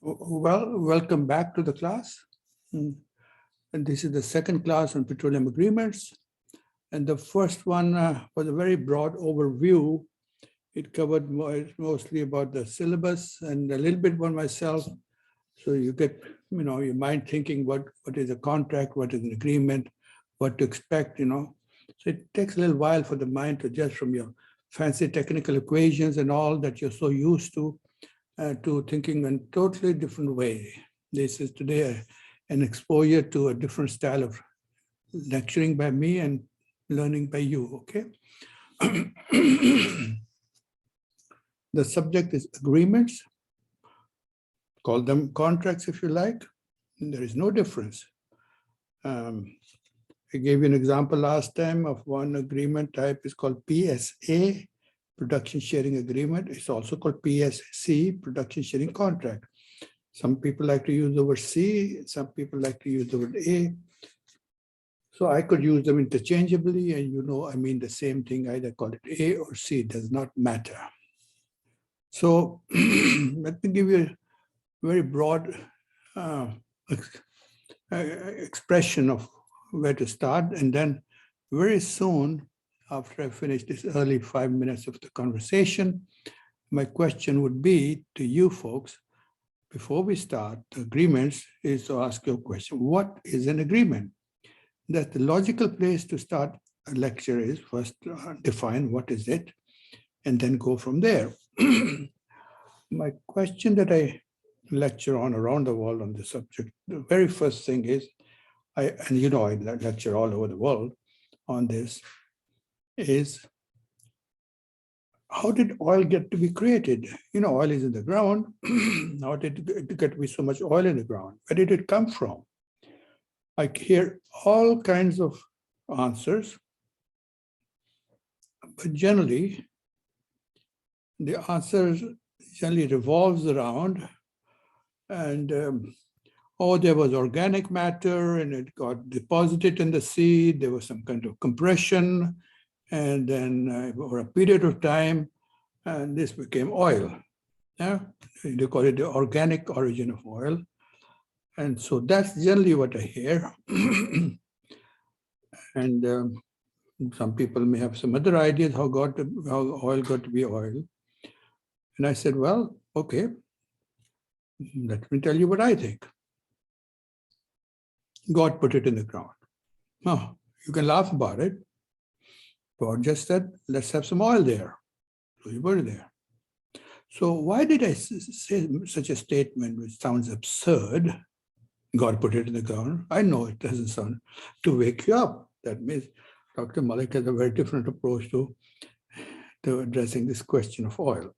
Well, welcome back to the class. And this is the second class on petroleum agreements. And the first one was a very broad overview. It covered mostly about the syllabus and a little bit about myself. So you get, your mind thinking what is a contract, what is an agreement, what to expect, So it takes a little while for the mind to adjust from your fancy technical equations and all that you're so used to thinking in a totally different way. This is today an exposure to a different style of lecturing by me and learning by you, okay? The subject is agreements. Call them contracts if you like. There is no difference. I gave you an example last time of one agreement type is called PSA, Production Sharing Agreement. It's also called PSC, Production Sharing Contract. Some people like to use the word C, some people like to use the word A. So I could use them interchangeably, and I mean the same thing, either call it A or C, does not matter. So let me give you a very broad expression of where to start, and then very soon, after I finish this early 5 minutes of the conversation, my question would be to you folks, before we start the agreements, is to ask you a question. What is an agreement? That the logical place to start a lecture is first define what is it, and then go from there. My question that I lecture on around the world on this subject, the very first thing is, I lecture all over the world on this, is how did oil get to be created? Oil is in the ground. How did it get to be so much oil in the ground? Where did it come from? I hear all kinds of answers, but generally, the answer generally revolves around, and there was organic matter and it got deposited in the sea. There was some kind of compression, and then over a period of time, and this became oil. Yeah, they call it the organic origin of oil. And so that's generally what I hear. And some people may have some other ideas how oil got to be oil. And I said, well, okay, let me tell you what I think. God put it in the ground. Now, you can laugh about it. God just said, let's have some oil there. So you put it there. So why did I say such a statement which sounds absurd? God put it in the ground. I know it doesn't sound to wake you up. That means Dr. Malik has a very different approach to addressing this question of oil.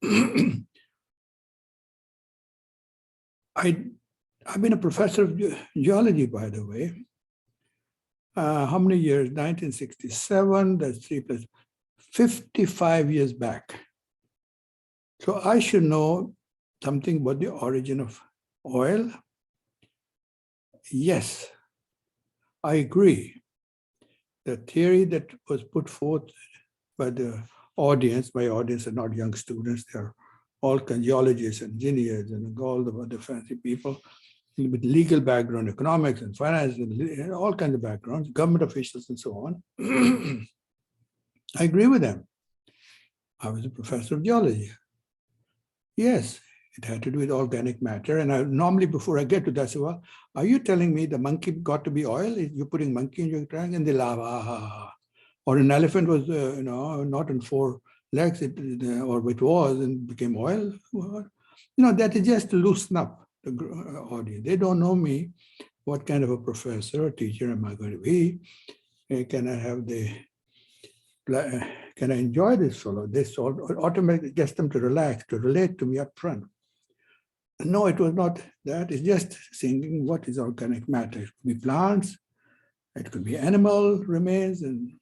I've been a professor of geology, by the way. How many years? 1967, that's 3 plus 55 years back. So I should know something about the origin of oil. Yes, I agree. The theory that was put forth by the audience, my audience are not young students, they're all geologists, engineers, and all the other fancy people with legal background, economics and finance, and all kinds of backgrounds, government officials and so on. I agree with them. I was a professor of geology. Yes, it had to do with organic matter. And I normally, before I get to that, I say, well, are you telling me the monkey got to be oil? You're putting monkey in your tank and they laugh. Or an elephant was, not on 4 legs, or it was and became oil. Well, that is just to loosen up the audience. They don't know me. What kind of a professor or teacher am I going to be? Can I enjoy this fellow? This automatically gets them to relax, to relate to me up front. No, it was not that. It's just thinking what is organic matter. It could be plants, it could be animal remains, and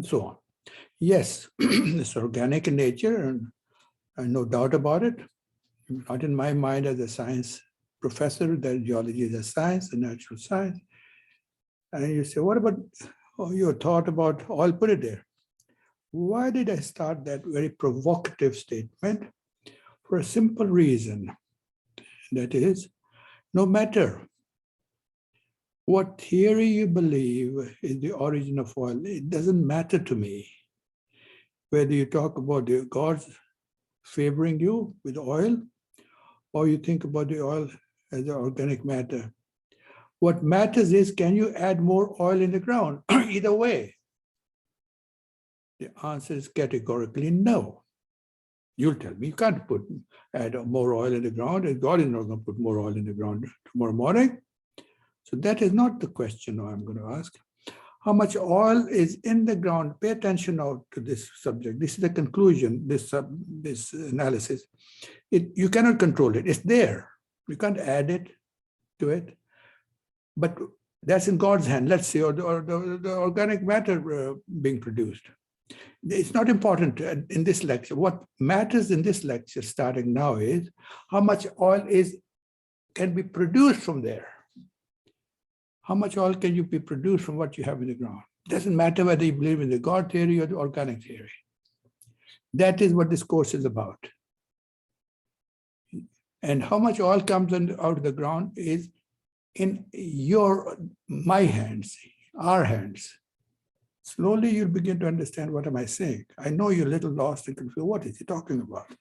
so on. Yes, it's organic in nature, and no doubt about it. Not in my mind as a science professor, that geology is a science, a natural science. And you say, what about your thought about oil? Put it there. Why did I start that very provocative statement? for a simple reason. That is, no matter what theory you believe is the origin of oil, it doesn't matter to me whether you talk about the gods favoring you with oil or you think about the oil as an organic matter. What matters is, can you add more oil in the ground? Either way, the answer is categorically no. You'll tell me you can't add more oil in the ground, and God is not going to put more oil in the ground tomorrow morning. So that is not the question I'm going to ask. How much oil is in the ground? Pay attention now to this subject. This is the conclusion, this analysis. You cannot control it. It's there. You can't add it to it. But that's in God's hand, let's say, or the organic matter being produced. It's not important in this lecture. What matters in this lecture starting now is how much oil can be produced from there. How much oil can you be produced from what you have in the ground? It doesn't matter whether you believe in the God theory or the organic theory. That is what this course is about. And how much oil comes out of the ground is in my hands, our hands. Slowly you'll begin to understand what am I saying. I know you're a little lost and confused. What is he talking about?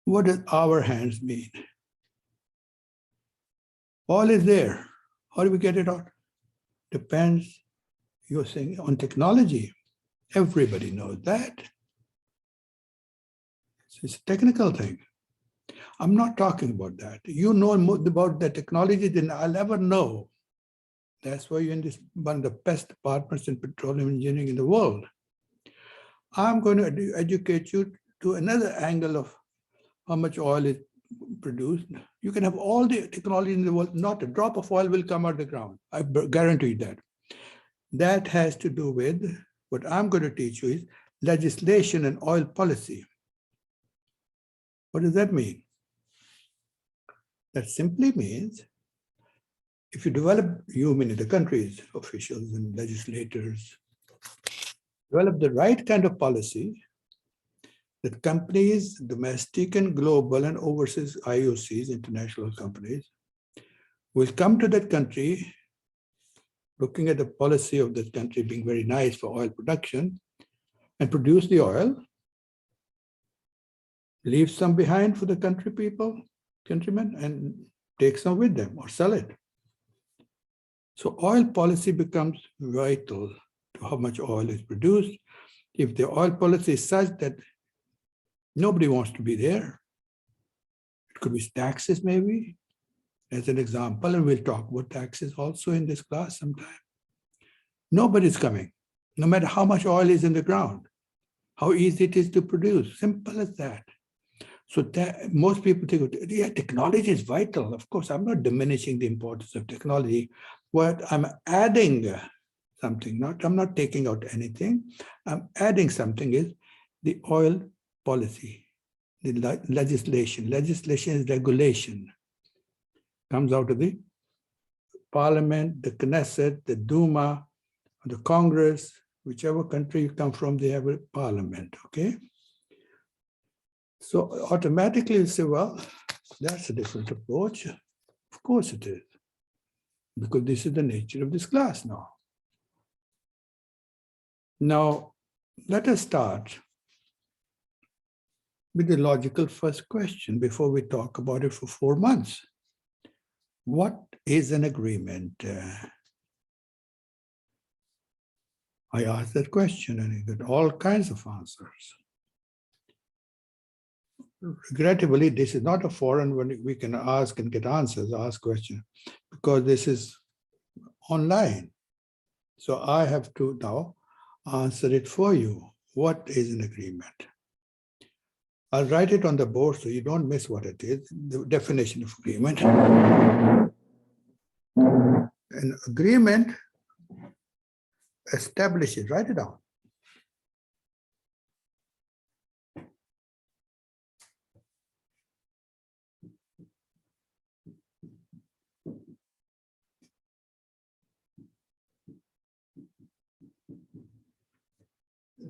What does our hands mean? All is there. How do we get it out? Depends, you're saying, on technology. Everybody knows that. It's a technical thing. I'm not talking about that. You know more about the technology than I'll ever know. That's why you're in this one of the best departments in petroleum engineering in the world. I'm going to educate you to another angle of how much oil is produced. You can have all the technology in the world, not a drop of oil will come out of the ground. I guarantee you that. That has to do with what I'm going to teach you is legislation and oil policy. What does that mean? That simply means if you develop, you mean the country's officials and legislators, develop the right kind of policy that companies, domestic and global and overseas IOCs, international companies, will come to that country looking at the policy of that country being very nice for oil production and produce the oil, leave some behind for the countrymen, and take some with them or sell it. So oil policy becomes vital to how much oil is produced. If the oil policy is such that nobody wants to be there, it could be taxes maybe, as an example, and we'll talk about taxes also in this class sometime. Nobody's coming, no matter how much oil is in the ground, how easy it is to produce, simple as that. So that most people think, yeah, technology is vital. Of course, I'm not diminishing the importance of technology. What I'm adding something, I'm not taking out anything. I'm adding something is the oil policy, the legislation. Legislation is regulation. Comes out of the parliament, the Knesset, the Duma, the Congress, whichever country you come from, they have a parliament, okay? So automatically you say, well, that's a different approach. Of course it is, because this is the nature of this class now. Now, let us start with the logical first question before we talk about it for 4 months. What is an agreement? I asked that question and I got all kinds of answers. Regrettably, this is not a forum when we can ask and get answers, ask questions, because this is online. So I have to now answer it for you. What is an agreement? I'll write it on the board so you don't miss what it is, the definition of agreement. An agreement establishes, write it down.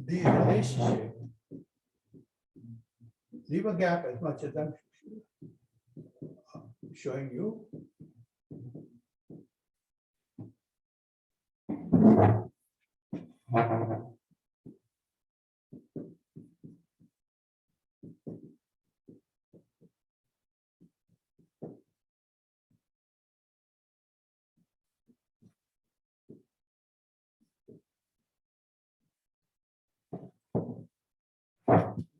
The relationship leave a gap as much as I'm showing you.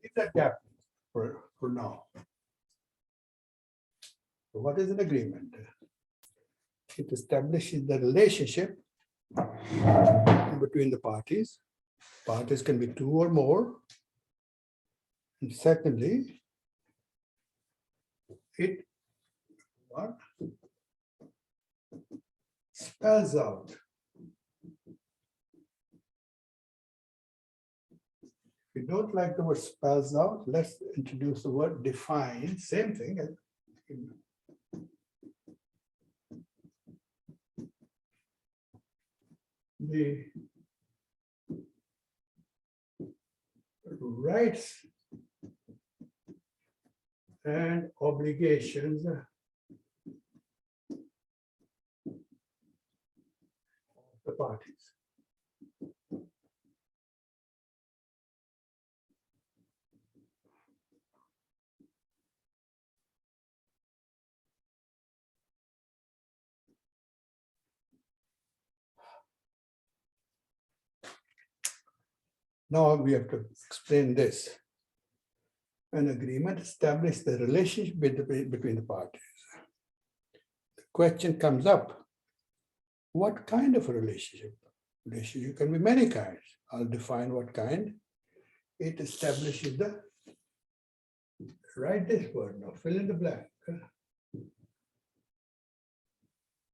Leave that gap for now. So what is an agreement? It establishes the relationship between the parties. Parties can be two or more. And secondly, it what? Spells out if you don't like the word spells out, let's introduce the word define. Same thing as the rights and obligations of the parties. Now we have to explain this. An agreement establishes the relationship between the parties. The question comes up, what kind of a relationship? Relationship can be many kinds. I'll define what kind. It establishes the, write this word now, fill in the blank.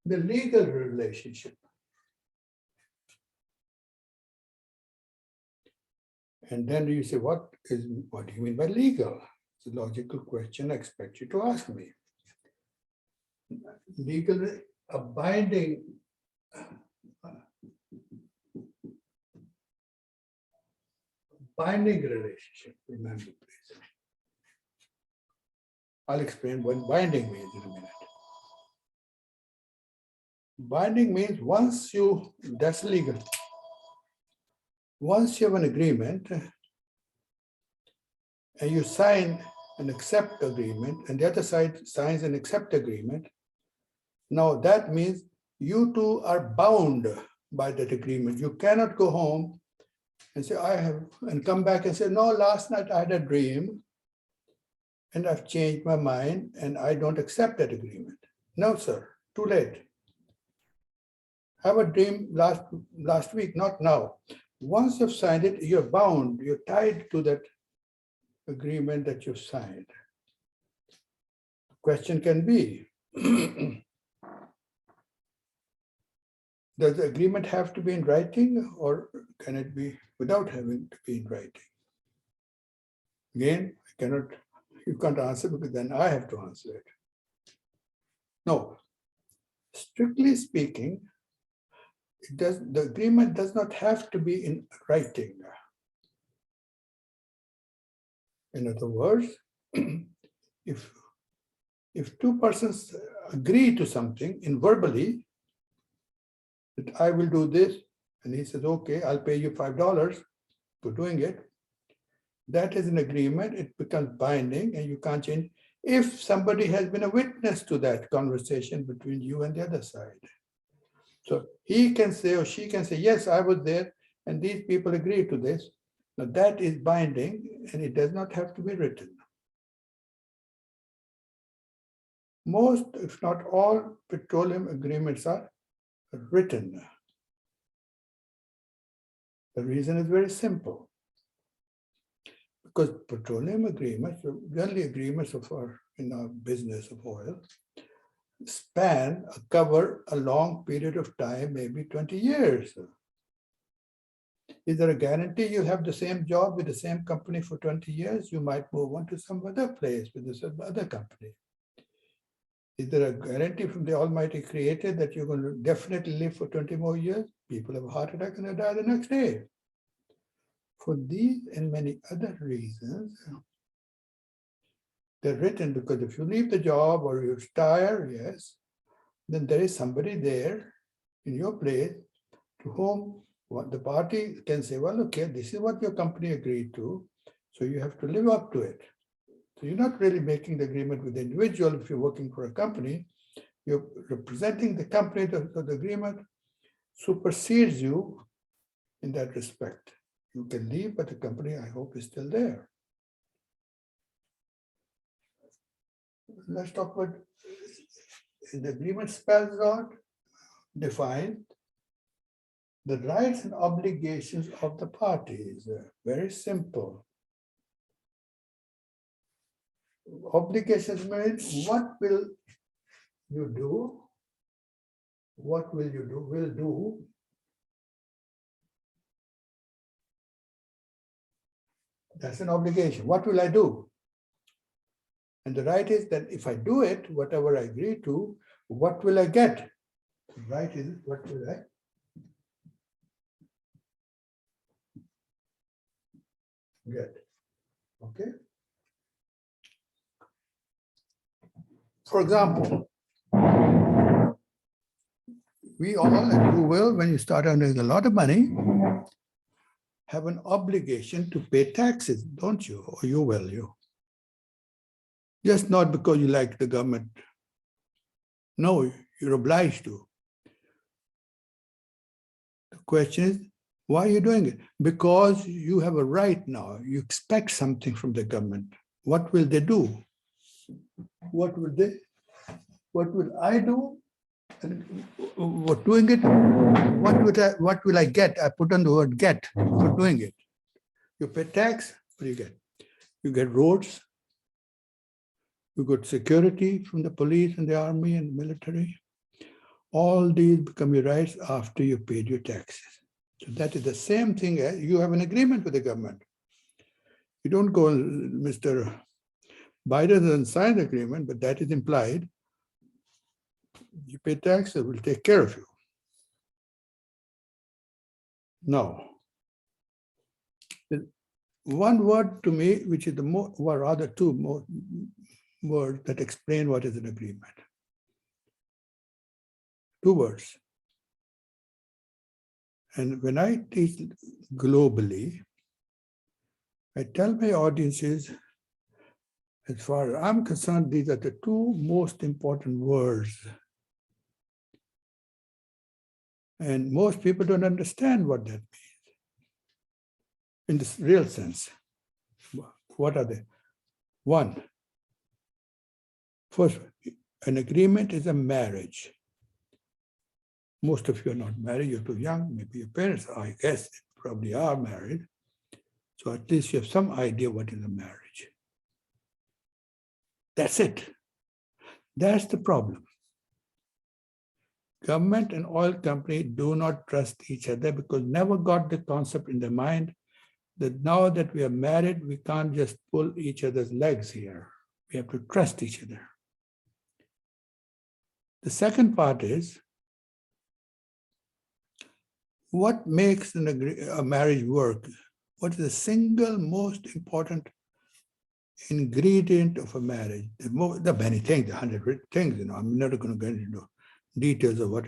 The legal relationship. And then you say, what do you mean by legal? It's a logical question I expect you to ask me. Legal, a binding relationship, remember please. I'll explain what binding means in a minute. Binding means that's legal. Once you have an agreement and you sign and accept agreement and the other side signs and accept agreement, now that means you two are bound by that agreement. You cannot go home and say, and come back and say, no, last night I had a dream and I've changed my mind and I don't accept that agreement. No, sir, too late. Have a dream last week, not now. Once you've signed it, you're bound, you're tied to that agreement that you've signed. The question can be, does the agreement have to be in writing or can it be without having to be in writing? Again, you can't answer because then I have to answer it. No, strictly speaking, the agreement does not have to be in writing. In other words, if two persons agree to something in verbally, that I will do this, and he says, okay, I'll pay you $5 for doing it, that is an agreement, it becomes binding and you can't change if somebody has been a witness to that conversation between you and the other side. So he can say or she can say, yes, I was there and these people agreed to this. Now that is binding and it does not have to be written. Most, if not all, petroleum agreements are written. The reason is very simple. Because petroleum agreements, the only agreements in our business of oil, cover a long period of time, maybe 20 years. Is there a guarantee you'll have the same job with the same company for 20 years? You might move on to some other place with this other company. Is there a guarantee from the Almighty Creator that you're going to definitely live for 20 more years? People have a heart attack and they die the next day. For these and many other reasons, They're written because if you leave the job or you retire, yes, then there is somebody there in your place to whom the party can say, well, okay, this is what your company agreed to, so you have to live up to it. So you're not really making the agreement with the individual if you're working for a company. You're representing the company, so the agreement supersedes you in that respect. You can leave, but the company, I hope, is still there. Let's talk about the agreement spells out, define the rights and obligations of the parties. Very simple. Obligations means what will you do? What will you do? Will do. That's an obligation. What will I do? And the right is that if I do it, whatever I agree to, what will I get? The right is, what will I get? Okay. For example, we all, and you will, when you start earning a lot of money, have an obligation to pay taxes, don't you? Or you will, you. Just not because you like the government. No, you're obliged to. The question is, why are you doing it? Because you have a right now. You expect something from the government. What will they do? What will I do? And what doing it? What will I get? I put on the word get for doing it. You pay tax, what do you get? You get roads. You get security from the police and the army and the military. All these become your rights after you paid your taxes. So that is the same thing as you have an agreement with the government. You don't go, Mr. Biden doesn't sign the agreement, but that is implied. You pay taxes, we'll take care of you. No. One word to me, which is the more, or rather two more words that explain what is an agreement. Two words. And when I teach globally, I tell my audiences, as far as I'm concerned, these are the two most important words. And most people don't understand what that means in the real sense. What are they? One, first, an agreement is a marriage. Most of you are not married, you're too young, maybe your parents, I guess, probably are married. So at least you have some idea what is a marriage. That's it. That's the problem. Government and oil company do not trust each other because never got the concept in their mind that now that we are married, we can't just pull each other's legs here. We have to trust each other. The second part is, what makes a marriage work? What is the single most important ingredient of a marriage? There are many things, 100 things, I'm not going to get into details of what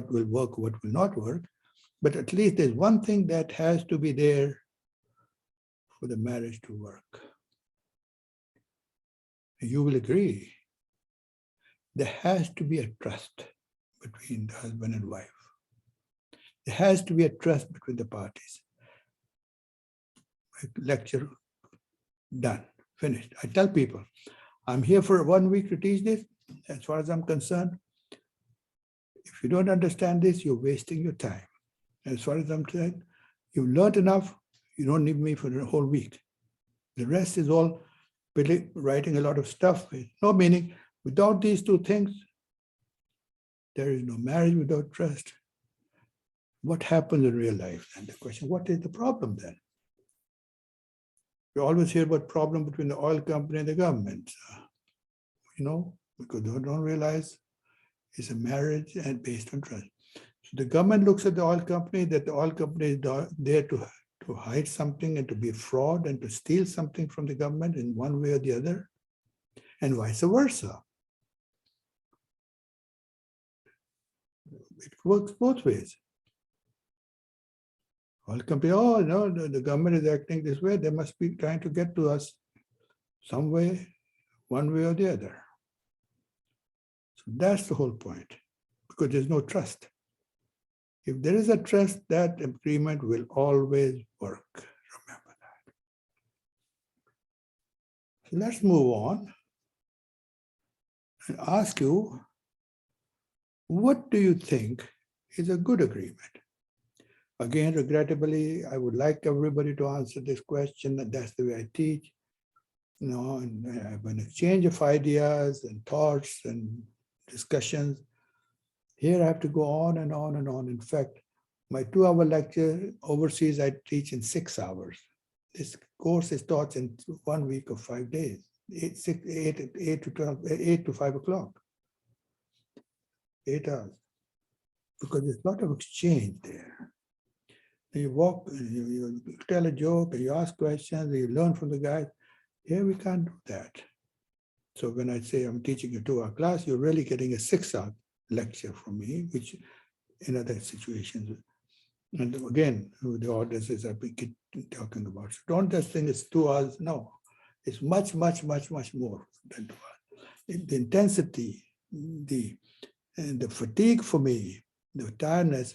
will work, what will not work. But at least there's one thing that has to be there for the marriage to work. You will agree. There has to be a trust between the husband and wife. There has to be a trust between the parties. Lecture done, finished. I tell people, I'm here for 1 week to teach this. As far as I'm concerned, if you don't understand this, you're wasting your time. As far as I'm concerned, you've learned enough, you don't need me for the whole week. The rest is all writing a lot of stuff with no meaning. Without these two things, there is no marriage without trust. What happens in real life? And the question, what is the problem then? You always hear about problem between the oil company and the government, because they don't realize it's a marriage and based on trust. So the government looks at the oil company, that the oil company is there to hide something and to be fraud and to steal something from the government in one way or the other. and vice versa. It works both ways. All companies, oh no, the government is acting this way, they must be trying to get to us some way, one way or the other. So that's the whole point, because there's no trust. If there is a trust, that agreement will always work. Remember that. So let's move on and ask you, what do you think is a good agreement? Again, regrettably, I would like everybody to answer this question, and that's the way I teach. You know, and have an exchange of ideas and thoughts and discussions. Here I have to go on and on and on. In fact, my 2-hour lecture overseas, I teach in 6 hours. This course is taught in 1 week of 5 days, 8 to 5 o'clock, 8 hours, because there's a lot of exchange there. You walk, you tell a joke, you ask questions, you learn from the guys. Here we can't do that. So when I say I'm teaching a 2-hour class, you're really getting a 6-hour lecture from me, which in other situations. And again, the audiences I've been talking about. So don't just think it's 2 hours. No, it's much, much, much, much more than 2 hours. The intensity, the fatigue for me, the tiredness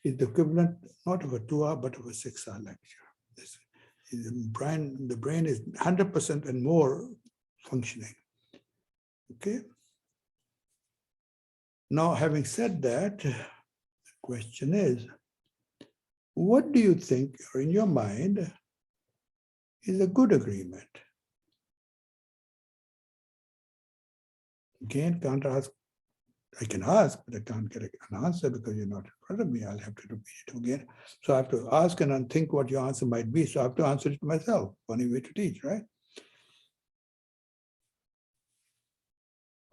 is the equivalent not of a 2-hour, but of a 6-hour lecture. The brain is 100% and more functioning. Okay. Now, having said that, the question is, what do you think, or in your mind, is a good agreement? Again, can't ask. I can ask, but I can't get an answer because you're not in front of me. I'll have to repeat it again. So I have to ask and then think what your answer might be. So I have to answer it myself. Funny way to teach, right?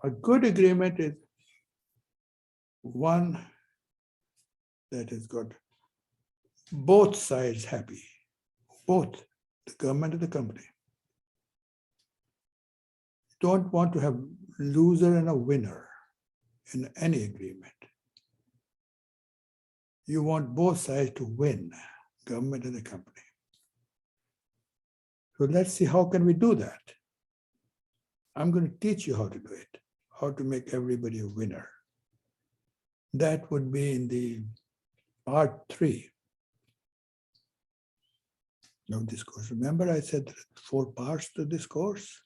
A good agreement is one that has got both sides happy, both the government and the company. Don't want to have loser and a winner in any agreement. You want both sides to win, government and the company. So let's see, how can we do that? I'm going to teach you how to do it, how to make everybody a winner. That would be in the part 3 of this course. Remember I said there are 4 parts to this course?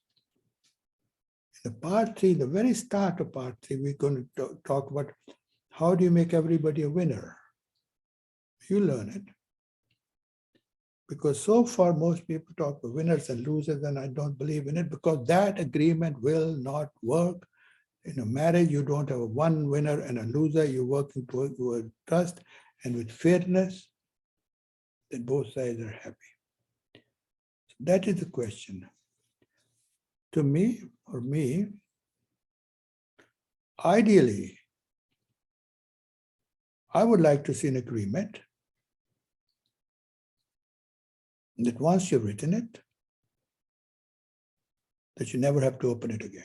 In the part 3, the very start of part 3, we're going to talk about how do you make everybody a winner? You learn it. Because so far, most people talk about winners and losers, and I don't believe in it because that agreement will not work. In a marriage, you don't have one winner and a loser. You're working toward trust and with fairness, that both sides are happy. So that is the question. To me, ideally, I would like to see an agreement that once you've written it, that you never have to open it again.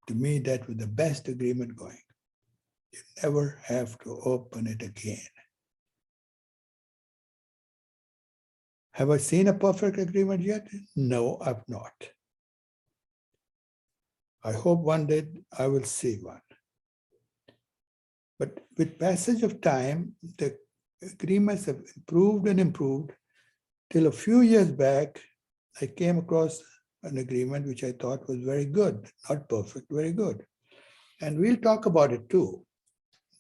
To me, that was the best agreement going. You never have to open it again. Have I seen a perfect agreement yet? No, I've not. I hope one day I will see one. But with passage of time, the agreements have improved and improved. Till a few years back, I came across an agreement which I thought was very good, not perfect, very good. And we'll talk about it too.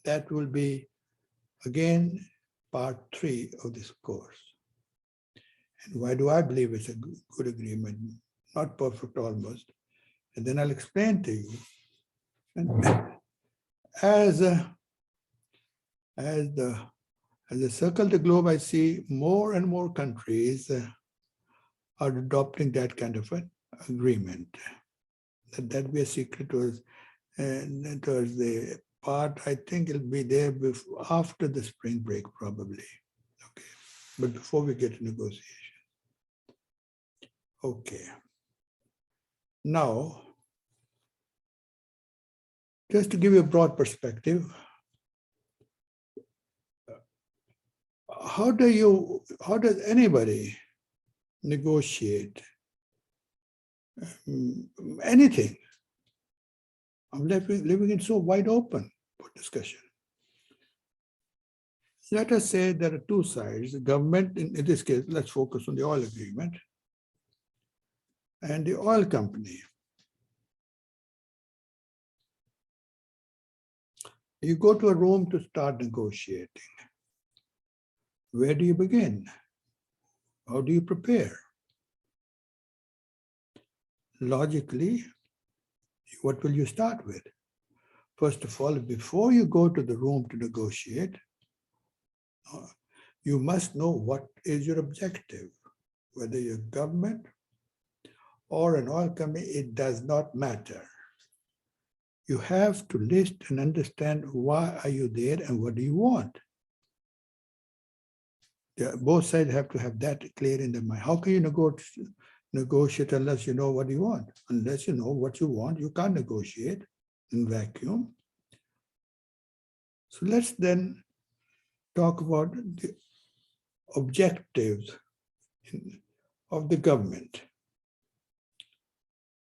That will be, again, part 3 of this course. And why do I believe it's a good agreement? Not perfect almost. And then I'll explain to you. And as I circle the globe, I see more and more countries are adopting that kind of an agreement. That be a secret towards the part, I think it'll be there after the spring break probably. Okay, but before we get to negotiation. Okay. Now, Just to give you a broad perspective, how does anybody negotiate anything? I'm living it so wide open for discussion. Let us say there are two sides. The government, in this case, let's focus on the oil agreement, and the oil company. You go to a room to start negotiating. Where do you begin? How do you prepare? Logically, what will you start with? First of all, before you go to the room to negotiate, you must know what is your objective. Whether you're government or an oil company, it does not matter. You have to list and understand why are you there and what do you want. Both sides have to have that clear in their mind. How can you negotiate unless you know what you want? Unless you know what you want, you can't negotiate in vacuum. So let's then talk about the objectives of the government.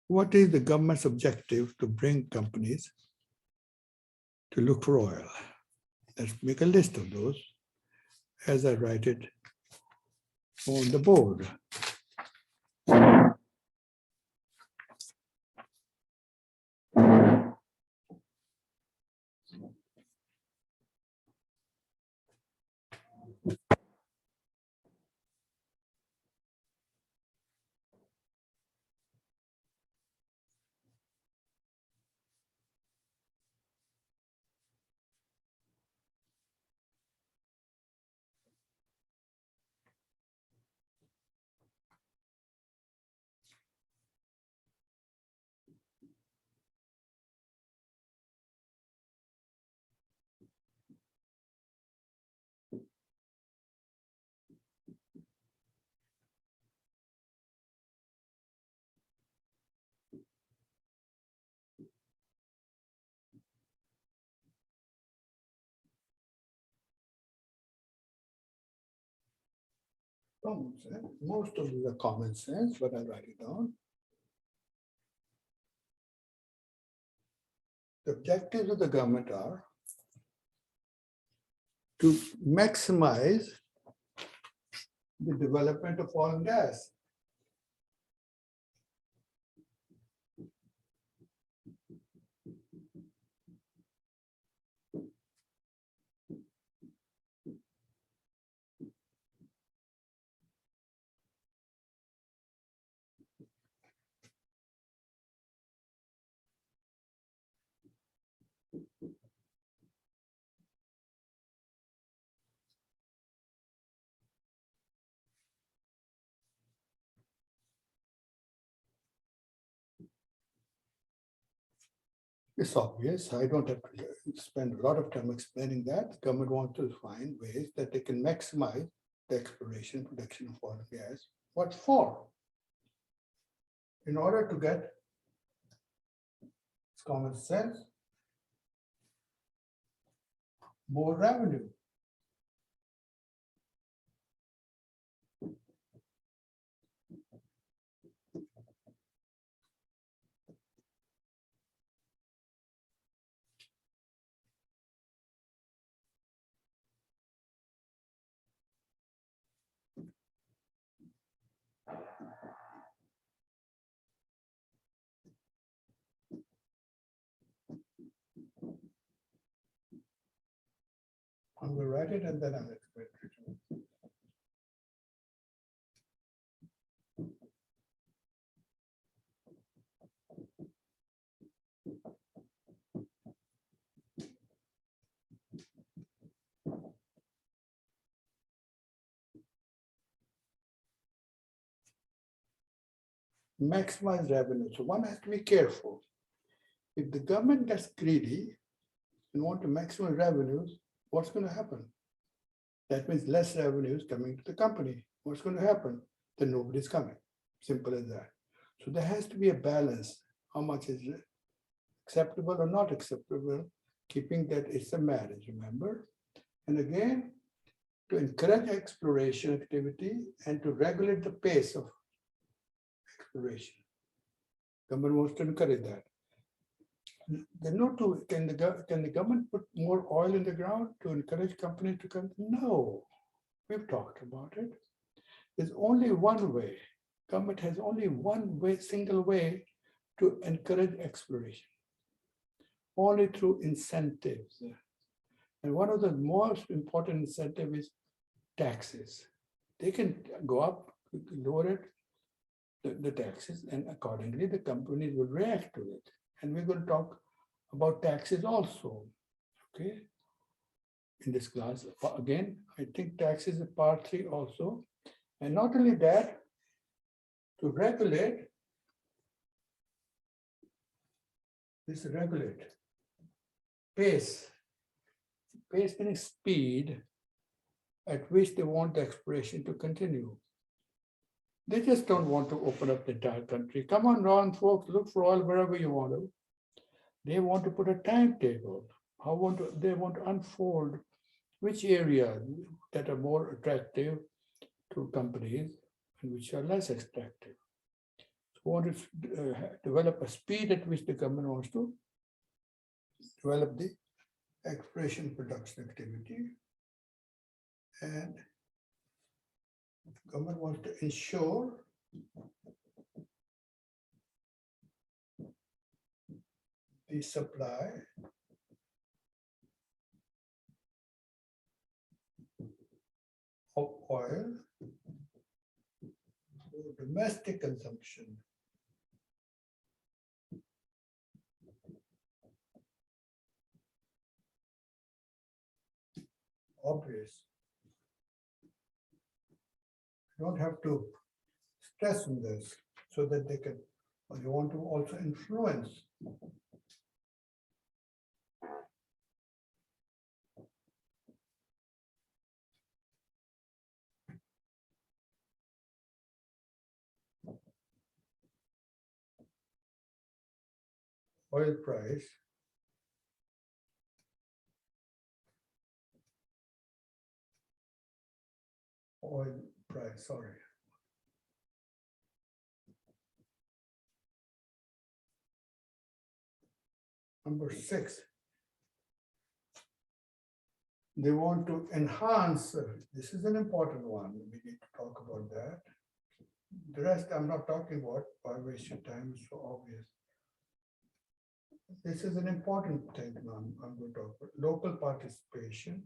What is the government's objective to bring companies to look for oil? Let's make a list of those as I write it on the board. Common sense. Most of these are common sense, but I write it down. The objectives of the government are to maximize the development of oil and gas. It's obvious. I don't have to spend a lot of time explaining that. The government wants to find ways that they can maximize the exploration and production of oil and gas. What for? In order to get, it's common sense, more revenue. I'm going to write it and then I'll explain it. Maximize revenue. So one has to be careful. If the government gets greedy and want to maximize revenues, what's going to happen? That means less revenues coming to the company. What's going to happen? Then nobody's coming. Simple as that. So there has to be a balance. How much is acceptable or not acceptable, keeping that it's a marriage, remember? And again, to encourage exploration activity and to regulate the pace of exploration. Government wants to encourage that. Then no to, can the government put more oil in the ground to encourage companies to come? No, we've talked about it. There's only one way. Government has only one way, single way to encourage exploration. Only through incentives. And one of the most important incentives is taxes. They can go up, lower it, the taxes, and accordingly the companies will react to it. And we're going to talk about taxes also, okay? In this class, again, I think taxes is part 3 also. And not only that, to regulate, this regulate, pace meaning speed at which they want the exploration to continue. They just don't want to open up the entire country. Come on, Ron, folks, look for oil wherever you want to. They want to put a timetable. They want to unfold which areas that are more attractive to companies and which are less attractive. So we want to develop a speed at which the government wants to develop the exploration production activity. And the government wants to ensure the supply of oil for domestic consumption. Obvious. You don't have to stress on this so that they can, or you want to also influence oil price sorry. Number 6, they want to enhance, this is an important one, we need to talk about that. The rest I'm not talking about, why waste your time, it's so obvious. This is an important thing now I'm going to talk about, local participation.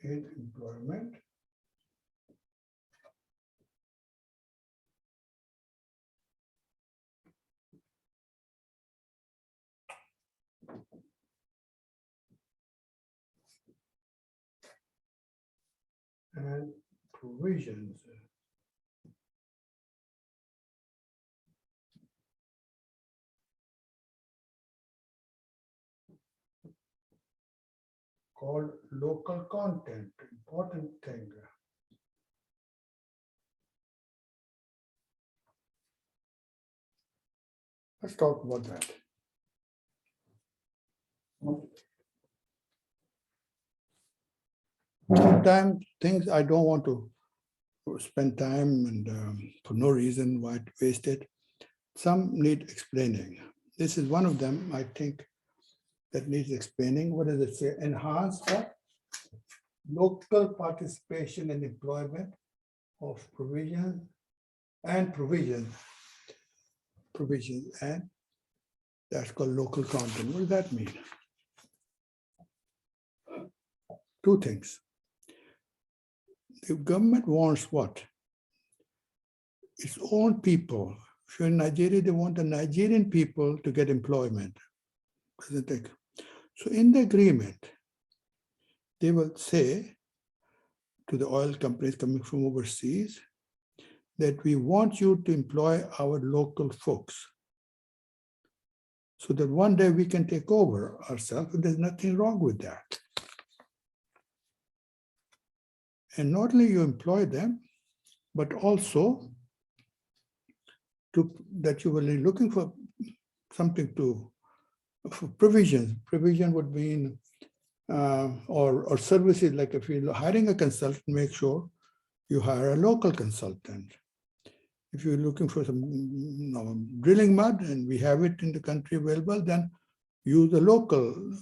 In employment. And provisions. Called local content, important thing. Let's talk about that. Sometimes things I don't want to spend time and for no reason, why waste it. Some need explaining. This is one of them, I think, that needs explaining. What does it say? Enhance the local participation in employment of provisions, and that's called local content. What does that mean? 2 things. The government wants what? Its own people. If you're in Nigeria, they want the Nigerian people to get employment. So in the agreement, they will say to the oil companies coming from overseas that we want you to employ our local folks so that one day we can take over ourselves, and there's nothing wrong with that. And not only you employ them, but also that you will be looking for something for provisions. Provision would mean, or services, like if you're hiring a consultant, make sure you hire a local consultant. If you're looking for some drilling mud and we have it in the country available, then use a local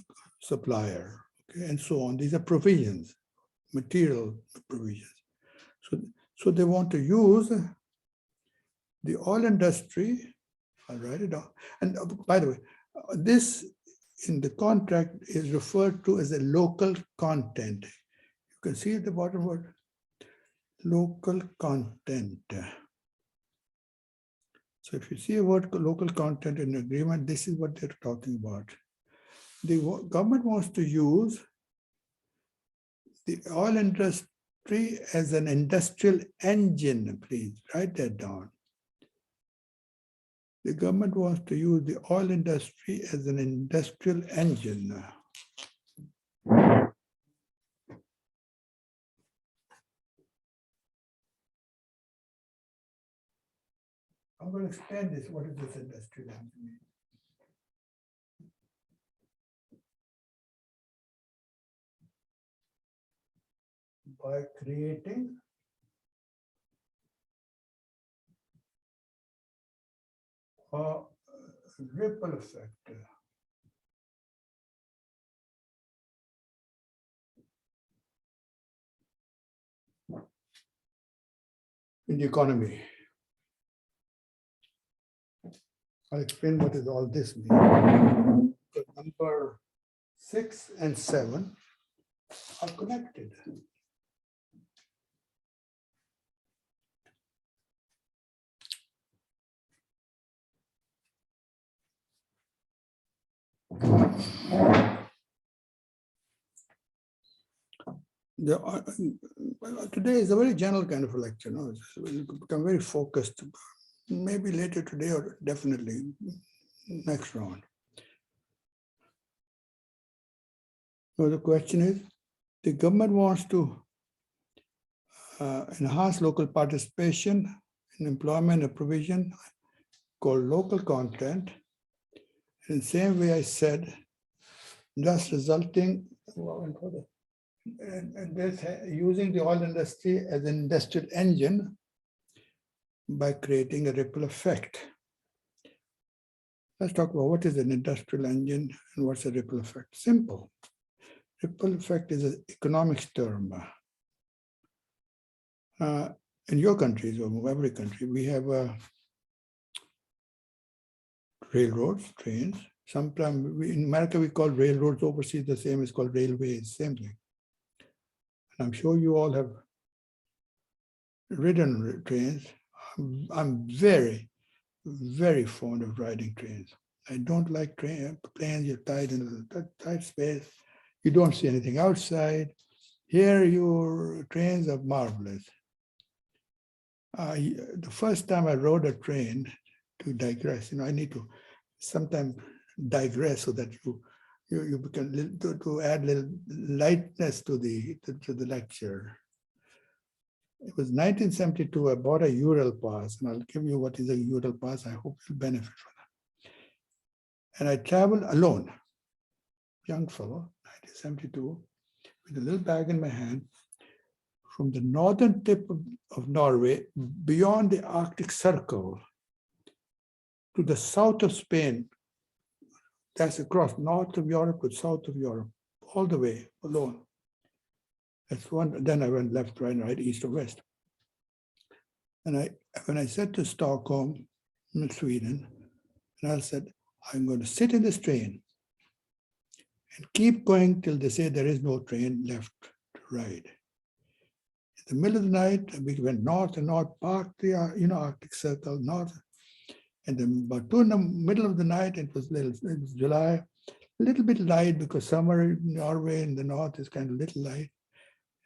supplier, okay, and so on. These are provisions, material provisions. So they want to use the oil industry. I'll write it down. And by the way, this in the contract is referred to as a local content. You can see at the bottom word, local content. So if you see a word local content in agreement, this is what they're talking about. The government wants to use the oil industry as an industrial engine. Please write that down. The government wants to use the oil industry as an industrial engine. I'm going to explain this. What is this industrial engine? By creating a ripple effect. In the economy. I'll explain what is all this mean. So number 6 and 7 are connected. Today is a very general kind of a lecture. No? It will become very focused. Maybe later today or definitely next round. So the question is, the government wants to enhance local participation in employment and provision called local content. In the same way I said, thus resulting and this using the oil industry as an industrial engine by creating a ripple effect. Let's talk about what is an industrial engine and what's a ripple effect. Simple. Ripple effect is an economics term. In your countries, or every country, we have railroads, trains. Sometimes in America, we call railroads, overseas the same is called railways, same thing. And I'm sure you all have ridden trains. I'm very, very fond of riding trains. I don't like planes, you're tied in a tight space. You don't see anything outside. Here, your trains are marvelous. The first time I rode a train, to digress, I need to sometimes digress so that you can to add a little lightness to the lecture. It was 1972. I bought a Ural pass, and I'll give you what is a Ural pass. I hope you'll benefit from that. And I traveled alone, young fellow, 1972, with a little bag in my hand, from the northern tip of Norway, beyond the Arctic Circle, to the south of Spain. That's across north of Europe to south of Europe, all the way alone. That's one. Then I went left, right, east or west. And when I said to Stockholm, in Sweden, and I said, I'm going to sit in this train and keep going till they say there is no train left to ride. In the middle of the night, we went north and north, parked the Arctic Circle, north. And then about 2 in the middle of the night, it was July, a little bit light because summer in Norway in the north is kind of little light.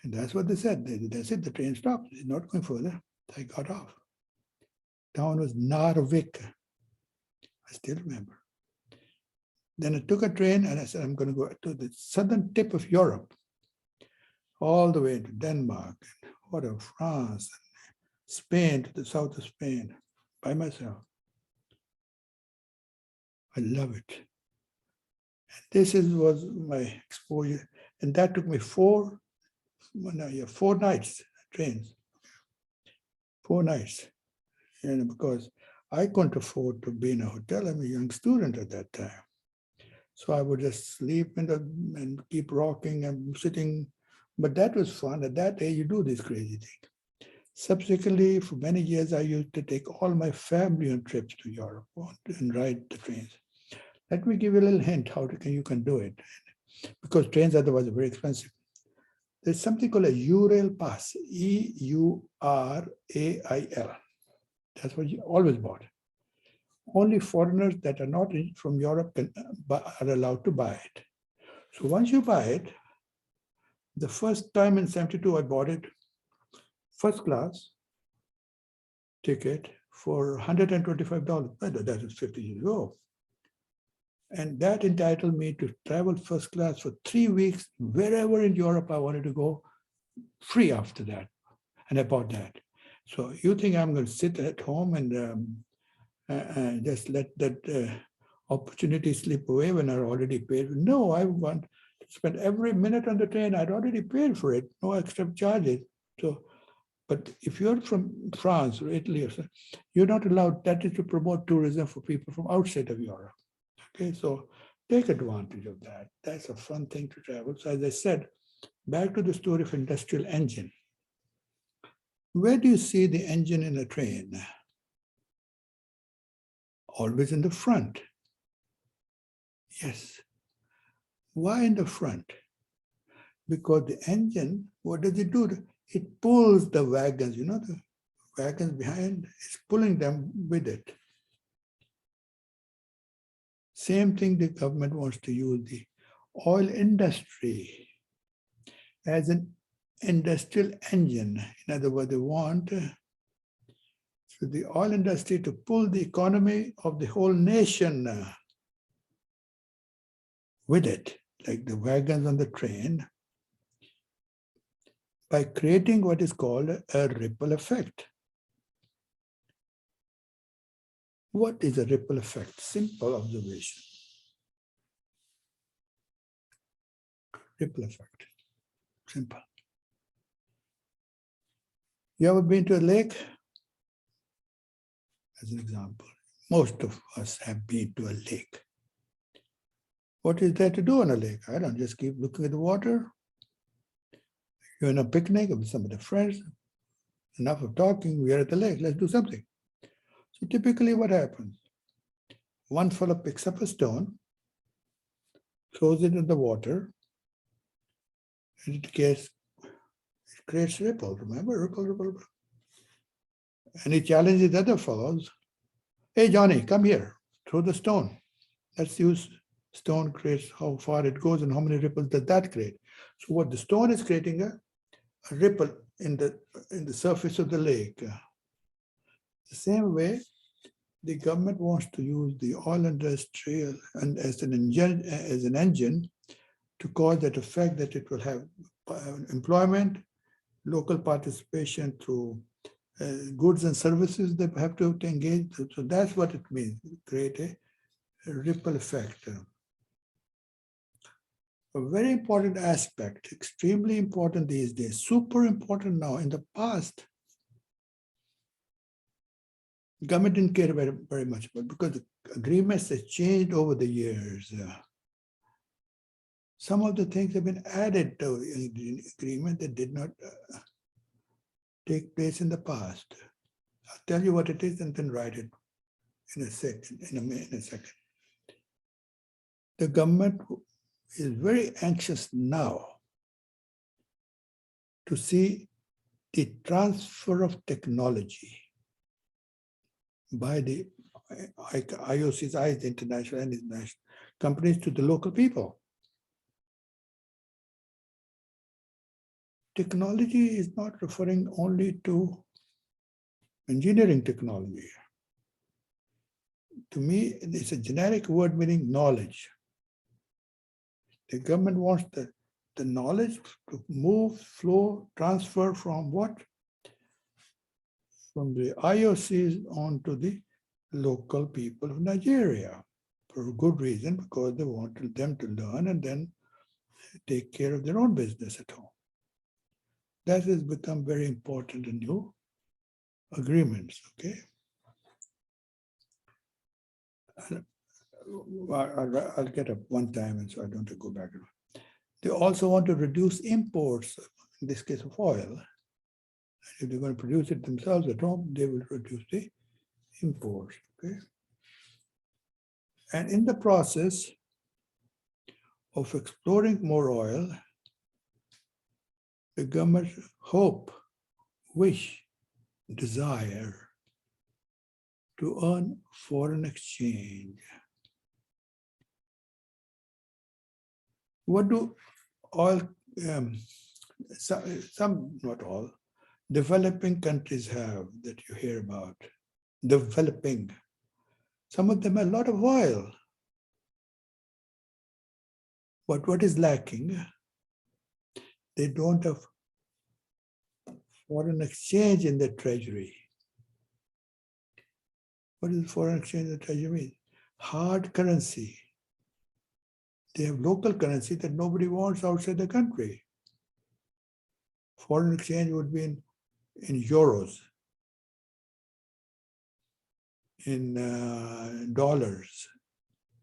And that's what they said. They said the train stopped. It's not going further. I got off. Town was Narvik. I still remember. Then I took a train and I said, I'm going to go to the southern tip of Europe. all the way into Denmark, and whatever, France, Spain, to the south of Spain, by myself. I love it. Was my exposure. And that took me 4 nights, trains, 4 nights. And because I couldn't afford to be in a hotel, I'm a young student at that time. So I would just sleep and keep rocking and sitting. But that was fun. At that age, you do this crazy thing. Subsequently, for many years, I used to take all my family on trips to Europe and ride the trains. Let me give you a little hint how you can do it, because trains otherwise are very expensive. There's something called a Eurail pass, EURAIL. That's what you always bought. Only foreigners that are not from Europe are allowed to buy it. So once you buy it, the first time in 72, I bought it, first class ticket for $125. That was 50 years ago. And that entitled me to travel first class for 3 weeks, wherever in Europe I wanted to go, free after that. And I bought that. So you think I'm going to sit at home and just let that opportunity slip away when I already paid? No, I want to spend every minute on the train. I'd already paid for it, no extra charges. So, but if you're from France or Italy or something, you're not allowed. That is to promote tourism for people from outside of Europe. Okay, so take advantage of that. That's a fun thing to travel. So as I said, back to the story of industrial engine. Where do you see the engine in a train? Always in the front. Yes. Why in the front? Because the engine, what does it do? It pulls the wagons, the wagons behind, it's pulling them with it. Same thing the government wants to use the oil industry as an industrial engine. In other words, they want the oil industry to pull the economy of the whole nation with it, like the wagons on the train, by creating what is called a ripple effect. What is a ripple effect? Simple observation. Ripple effect. Simple. You ever been to a lake? As an example, most of us have been to a lake. What is there to do on a lake? I don't just keep looking at the water. You're on a picnic with some of the friends. Enough of talking, we are at the lake, let's do something. So typically what happens? One fellow picks up a stone, throws it in the water, and it creates ripple. Remember, ripple, ripple, ripple. And he challenges the other fellows. Hey, Johnny, come here, throw the stone. Let's use stone creates how far it goes and how many ripples does that create. So what the stone is creating a ripple in the surface of the lake. The same way, the government wants to use the oil industry and as an engine to cause that effect that it will have employment, local participation through goods and services that have to engage. So that's what it means, create a ripple effect. A very important aspect, extremely important these days, super important now. In the past, government didn't care very much about, because the agreements have changed over the years. Some of the things have been added to the agreement that did not take place in the past. I'll tell you what it is and then write it in a second. The government is very anxious now to see the transfer of technology by the IOCs, the international and international companies, to the local people. Technology is not referring only to engineering technology. To me, it's a generic word meaning knowledge. The government wants the the knowledge to move, flow, transfer from what? From the IOCs on to the local people of Nigeria for a good reason, because they wanted them to learn and then take care of their own business at home. That has become very important in new agreements, okay? I'll get up one time, and so I don't have to go back. They also want to reduce imports, in this case of oil. If they're going to produce it themselves at home, they will reduce the imports, okay? And in the process of exploring more oil, the government hope, wish, desire to earn foreign exchange. What do oil, some, not all, developing countries have that you hear about? Developing. Some of them have a lot of oil. But what is lacking? They don't have foreign exchange in the treasury. What is foreign exchange in the treasury? Hard currency. They have local currency that nobody wants outside the country. Foreign exchange would be in euros, in dollars,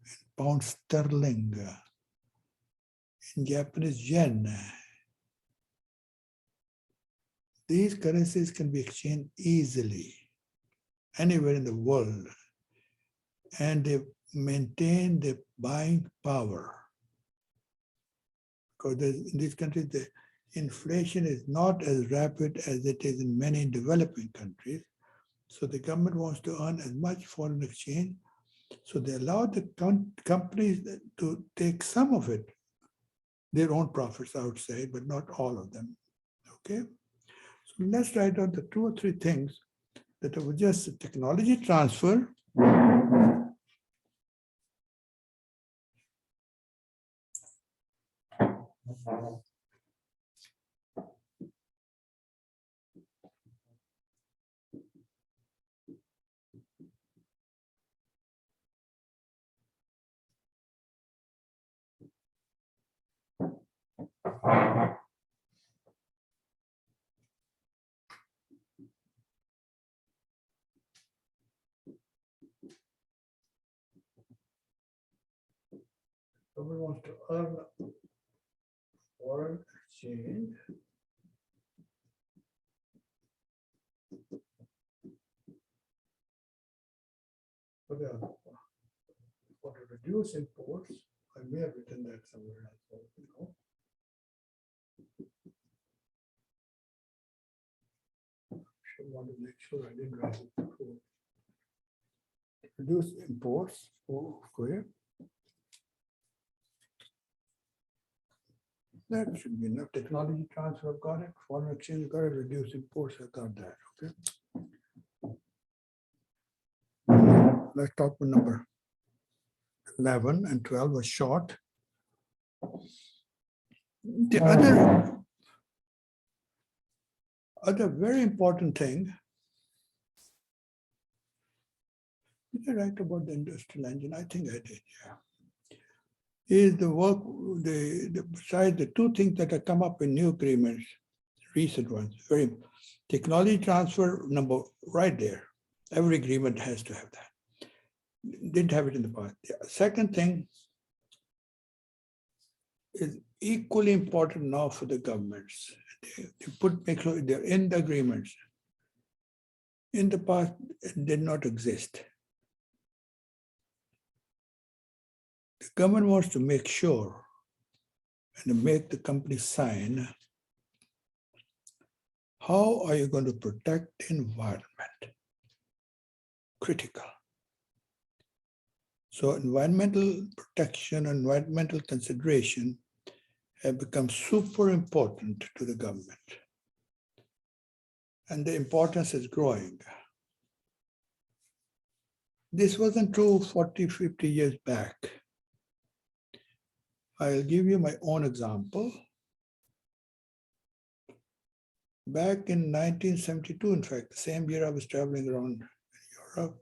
in pound sterling, in Japanese yen. These currencies can be exchanged easily anywhere in the world, and they maintain the buying power. Because in these countries, the inflation is not as rapid as it is in many developing countries. So the government wants to earn as much foreign exchange. So they allow the companies to take some of it, their own profits outside, but not all of them. Okay? So let's write down the 2 or 3 things that are just technology transfer, someone wants to earn foreign exchange. For to reduce imports, I may have written that somewhere else. You know. I want to make sure I didn't write it before. Reduce imports. Oh, okay. That should be enough. Technology transfer, got it. Foreign exchange, got it. Reduce imports, I got that. Okay. Let's talk about number 11 and 12 was short. The other very important thing, did I write about the industrial engine? I think I did, yeah. Is the work, besides the 2 things that have come up in new agreements, recent ones, very technology transfer, number right there. Every agreement has to have that. Didn't have it in the past. The second thing is equally important now for the governments. They make sure they're in the agreements. In the past, it did not exist. The government wants to make sure and make the company sign. How are you going to protect the environment? Critical. So environmental protection, environmental consideration have become super important to the government. And the importance is growing. This wasn't true 40, 50 years back. I'll give you my own example. Back in 1972, in fact, the same year I was traveling around Europe,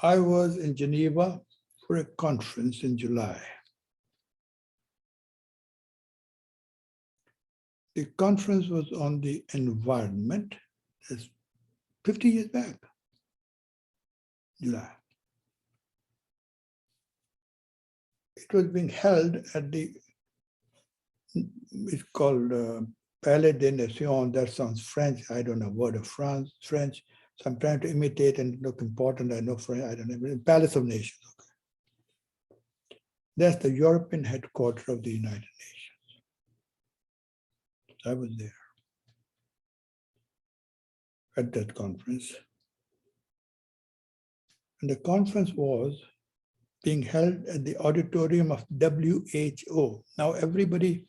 I was in Geneva for a conference in July. The conference was on the environment. That's 50 years back, July. It was being held at the, it's called Palais des Nations. That sounds French. I don't know word of French. So I'm trying to imitate and look important. I know French, I don't know. Palace of Nations. Okay. That's the European headquarters of the United Nations. So I was there at that conference. And the conference was being held at the auditorium of WHO. Now everybody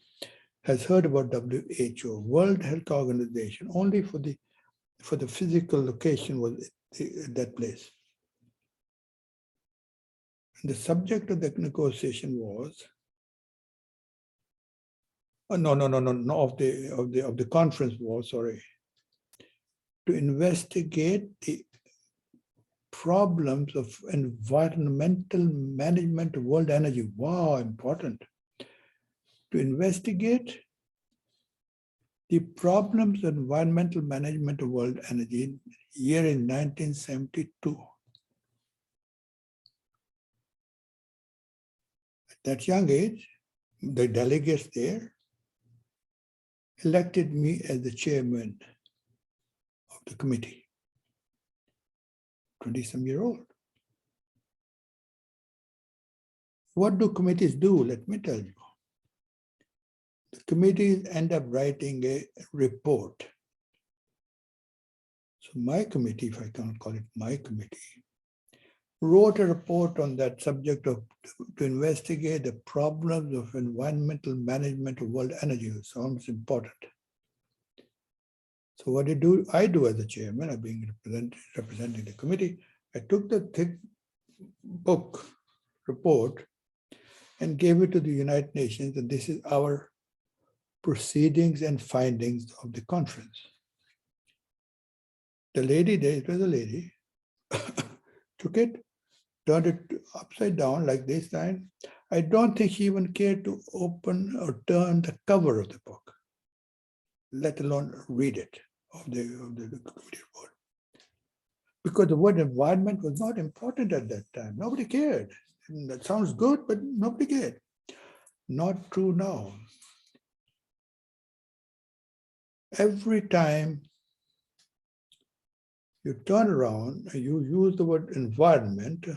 has heard about WHO, World Health Organization, only for the physical location was that place. And the subject of the negotiation was, of the conference was, sorry, to investigate the problems of environmental management of world energy. Wow, important. To investigate the problems of environmental management of world energy year in 1972. At that young age, the delegates there elected me as the chairman of the committee, 20-some-year-old. What do committees do? Let me tell you. The committees end up writing a report. So my committee, if I can't call it my committee, wrote a report on that subject of to investigate the problems of environmental management of world energy. Sounds important. So what I do as a chairman, I'm being representing the committee, I took the thick book report and gave it to the United Nations, and this is our proceedings and findings of the conference. The lady there, it was a lady, took it, turned it upside down like this time. I don't think she even cared to open or turn the cover of the book, let alone read it, of the committee report. Because the word environment was not important at that time. Nobody cared. And that sounds good, but nobody cared. Not true now. Every time you turn around and you use the word environment,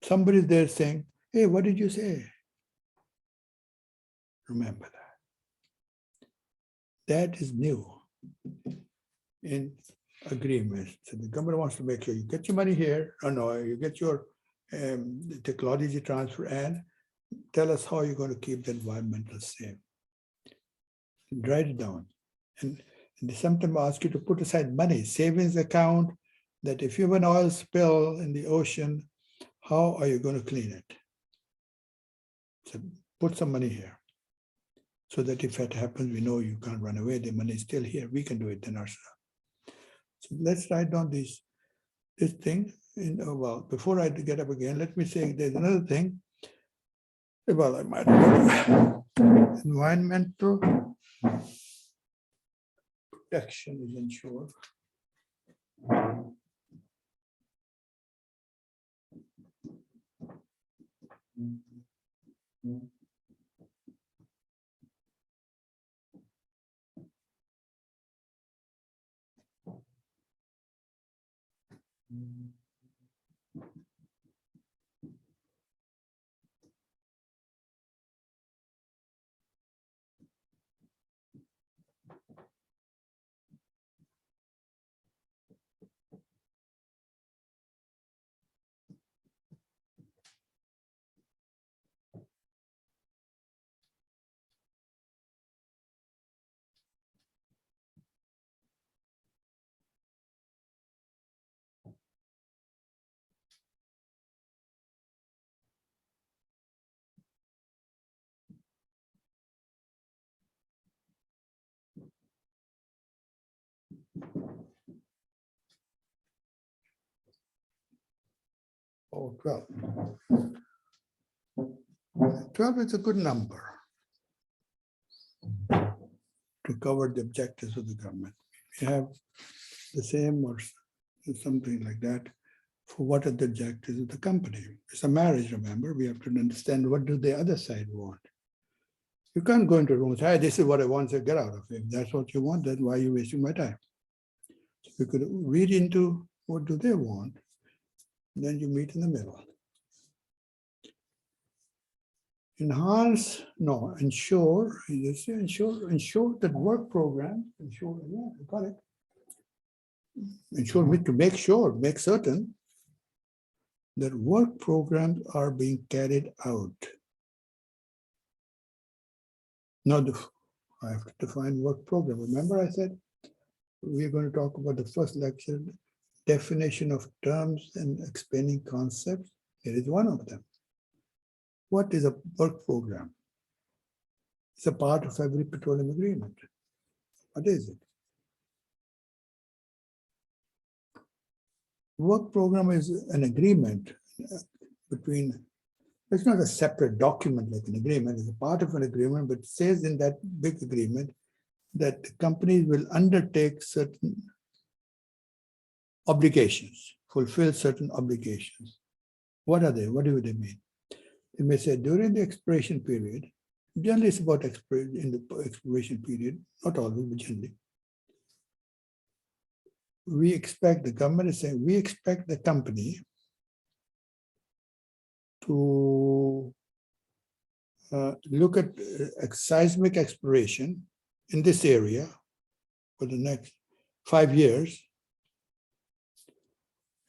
somebody's there saying, hey, what did you say? Remember that. That is new in agreements. So the government wants to make sure you get your money here, or no, you get your technology transfer, and tell us how you're going to keep the environmental safe. Write it down. And they sometimes ask you to put aside money, savings account, that if you have an oil spill in the ocean, how are you going to clean it? So put some money here so that if that happens, we know you can't run away. The money is still here. We can do it then ourselves. So let's write down this thing. Well, before I get up again, let me say there's another thing. Well, I might environmental protection is ensured. Oh, 12. 12 is a good number to cover the objectives of the government. We have the same or something like that for what are the objectives of the company. It's a marriage, remember, we have to understand what do the other side want. You can't go into a room and say, hey, this is what I want, so get out of it. If that's what you want, then why are you wasting my time? So you could read into what do they want, then you meet in the middle. Enhance, no, ensure, ensure that work programs, ensure, yeah, you got it. Ensure, to make sure, make certain that work programs are being carried out. Now, I have to define work program. Remember I said, we're going to talk about the first lecture, definition of terms and explaining concepts. Here is one of them. What is a work program? It's a part of every petroleum agreement. What is it? Work program is an agreement between, it's not a separate document like an agreement, it's a part of an agreement, but it says in that big agreement that the companies will undertake certain obligations, fulfill certain obligations. What are they? What do they mean? They may say during the expiration period, generally it's about in the expiration period, not always, but generally. We expect, the government is saying, we expect the company to look at seismic exploration in this area for the next 5 years.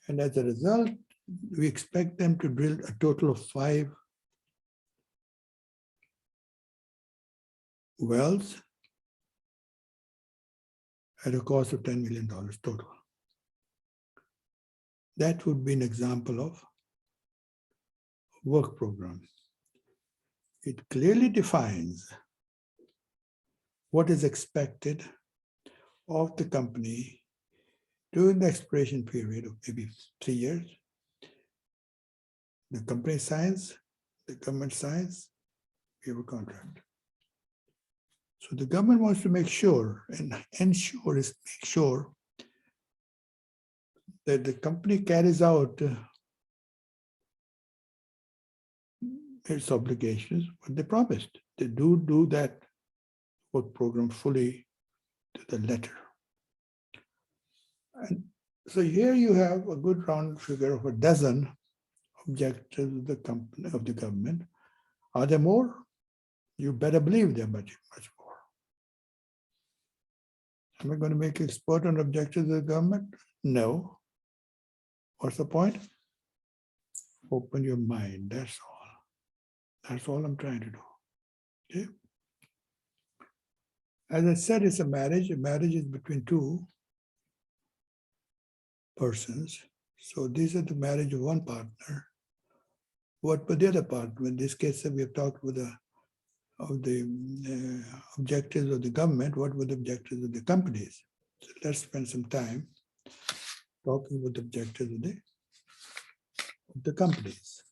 And as a result, we expect them to drill a total of 5 wells at a cost of $10 million total. That would be an example of work program. It clearly defines what is expected of the company during the expiration period of maybe 3 years. The company signs, the government signs, we have a contract. So the government wants to make sure, and ensure is make sure that the company carries out its obligations, what they promised. They do that work program fully to the letter. And so here you have a good round figure of a dozen objectives of the company, of the government. Are there more? You better believe there are much more. Am I going to make an expert on objectives of the government? No. What's the point? Open your mind, that's all. That's all I'm trying to do. Okay? As I said, it's a marriage. A marriage is between 2 persons. So these are the marriage of one partner. What but the other partner? In this case, we have talked with the objectives of the government. What were the objectives of the companies? So let's spend some time talking about the objectives of the companies.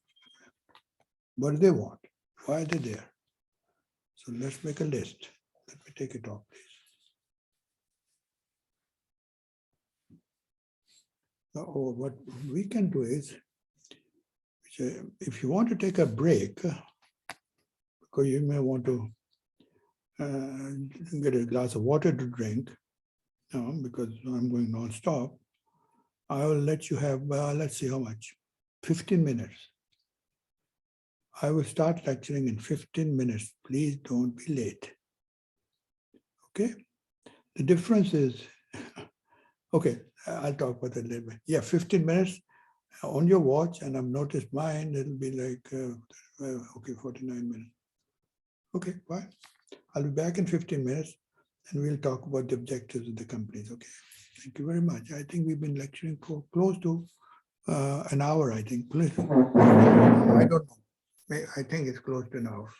What do they want? Why are they there? So let's make a list. Let me take it off, please. Or what we can do is, if you want to take a break, because you may want to get a glass of water to drink, because I'm going non-stop, I will let you have, let's see how much, 15 minutes. I will start lecturing in 15 minutes. Please don't be late. Okay? The difference is, okay, I'll talk about that a little bit. Yeah, 15 minutes on your watch, and I've noticed mine, it'll be like, okay, 49 minutes. Okay, bye. I'll be back in 15 minutes, and we'll talk about the objectives of the companies, okay? Thank you very much. I think we've been lecturing for close to an hour, I think. Please. I don't know. I think it's close to an hour.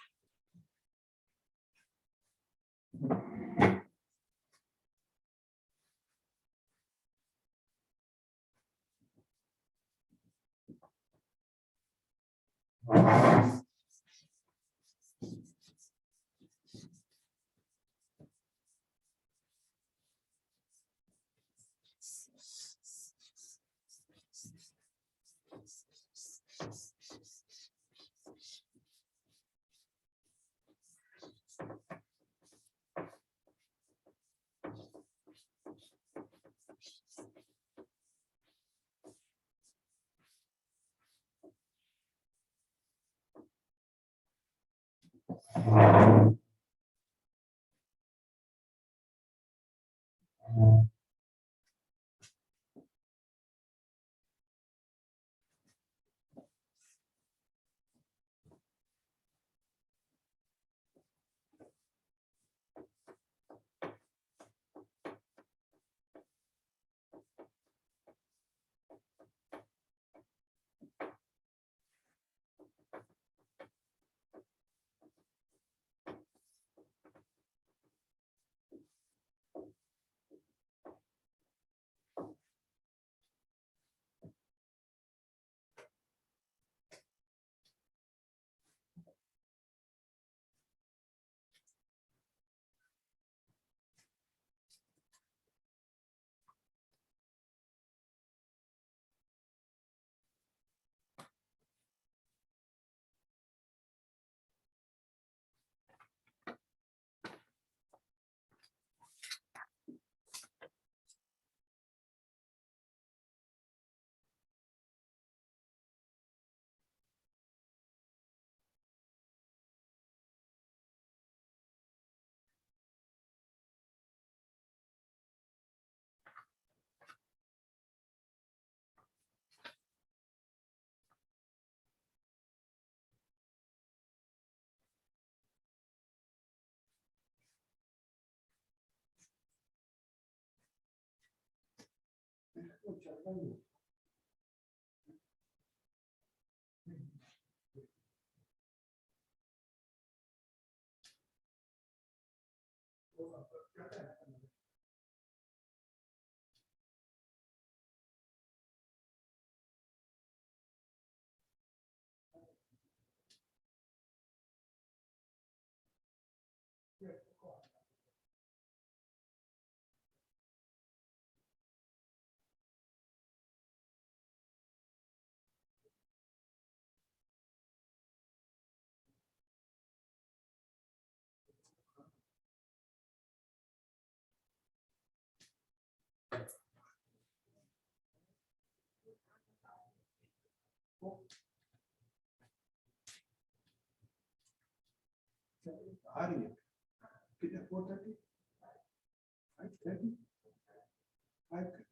आ रही है कितने 4:30 5:30 5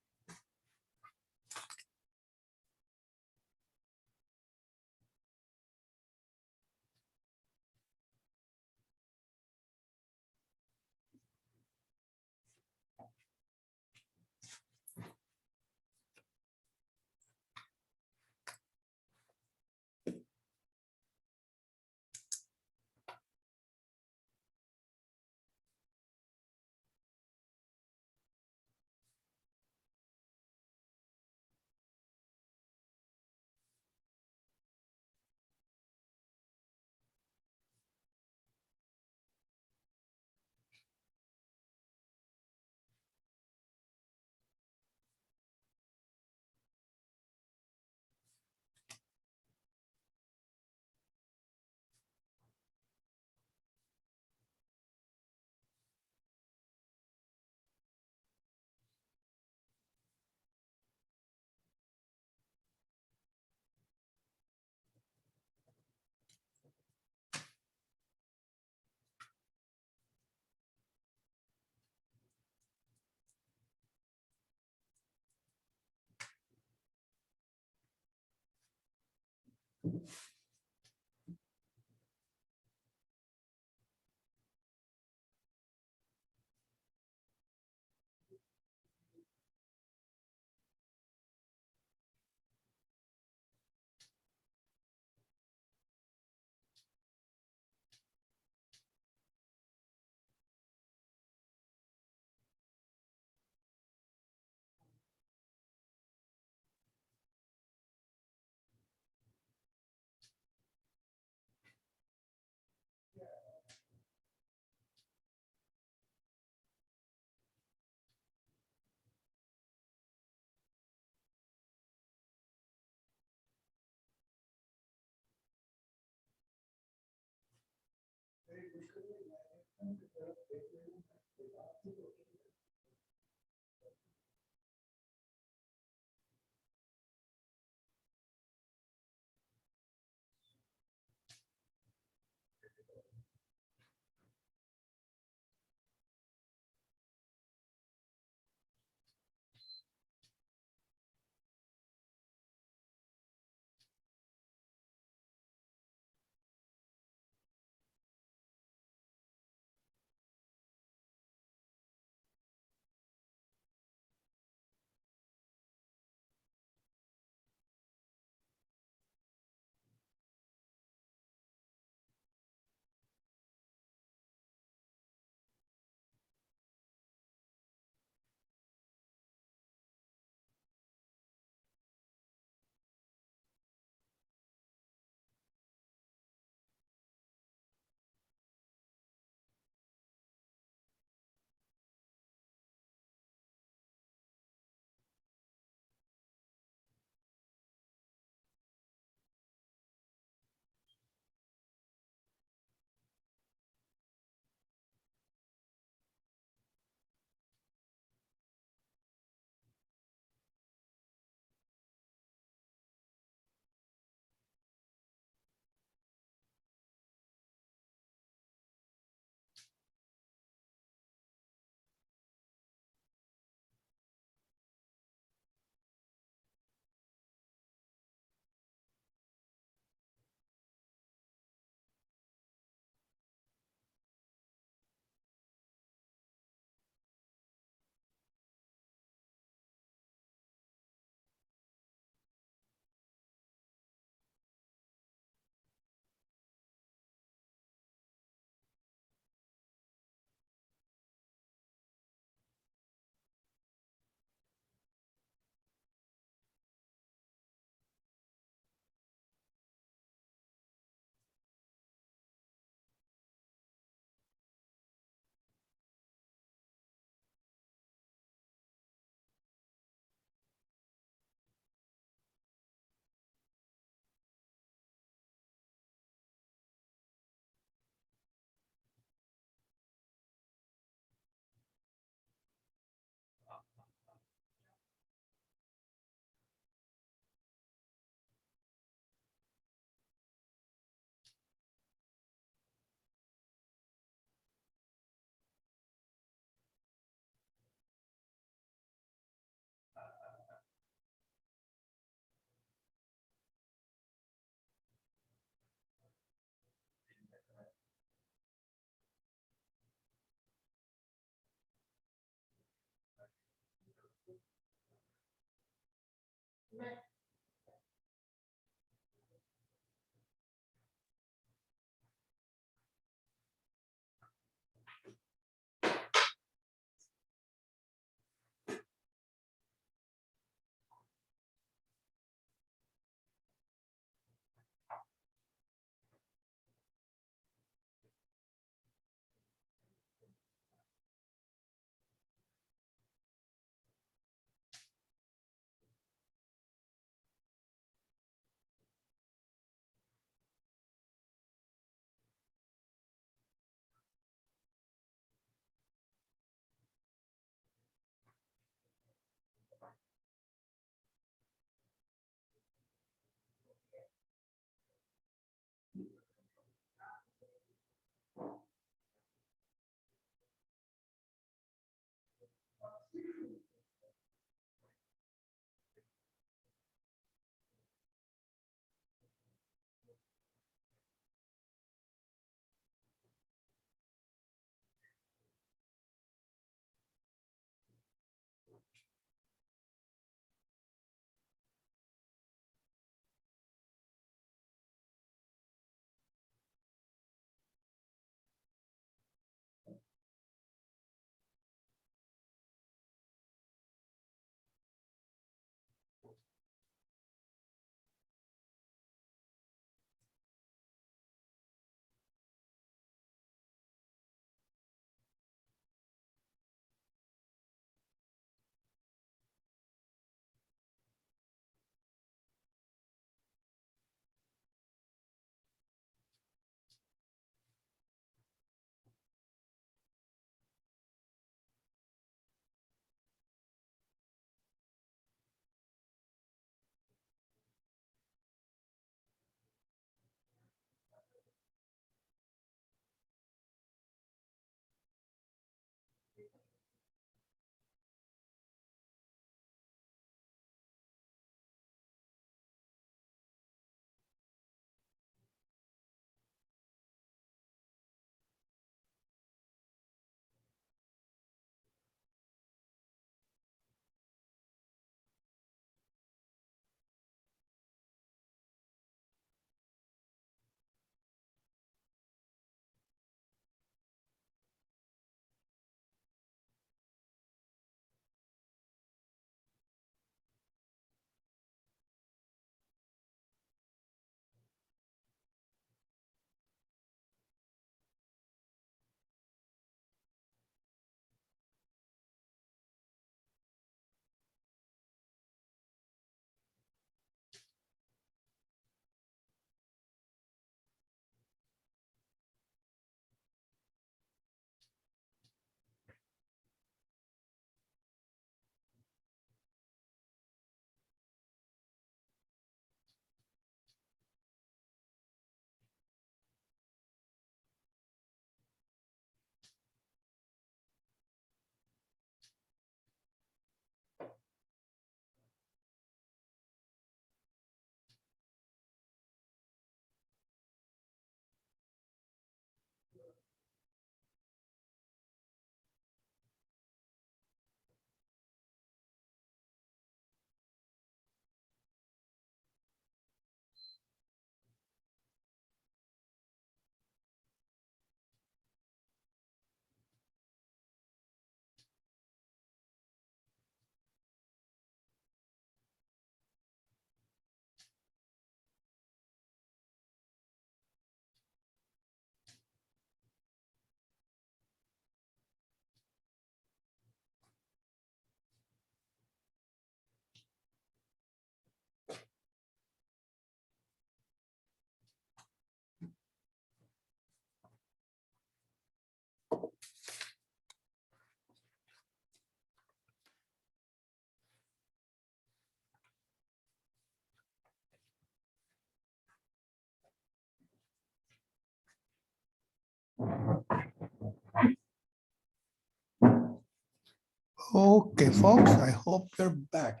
Okay, folks, I hope you're back.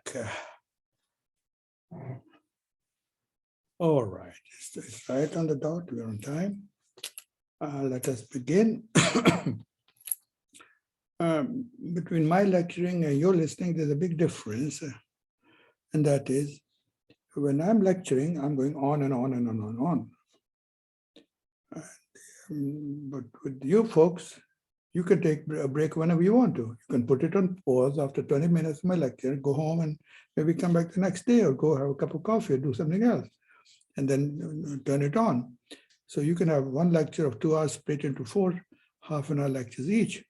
All right, it's right on the dot. We're on time. Let us begin. Between my lecturing and your listening, there's a big difference. And that is, when I'm lecturing, I'm going on and on and on and on. But with you folks, you can take a break whenever you want to. You can put it on pause after 20 minutes of my lecture, go home and maybe come back the next day or go have a cup of coffee or do something else and then turn it on. So you can have one lecture of 2 hours split into 4 half-an-hour lectures each.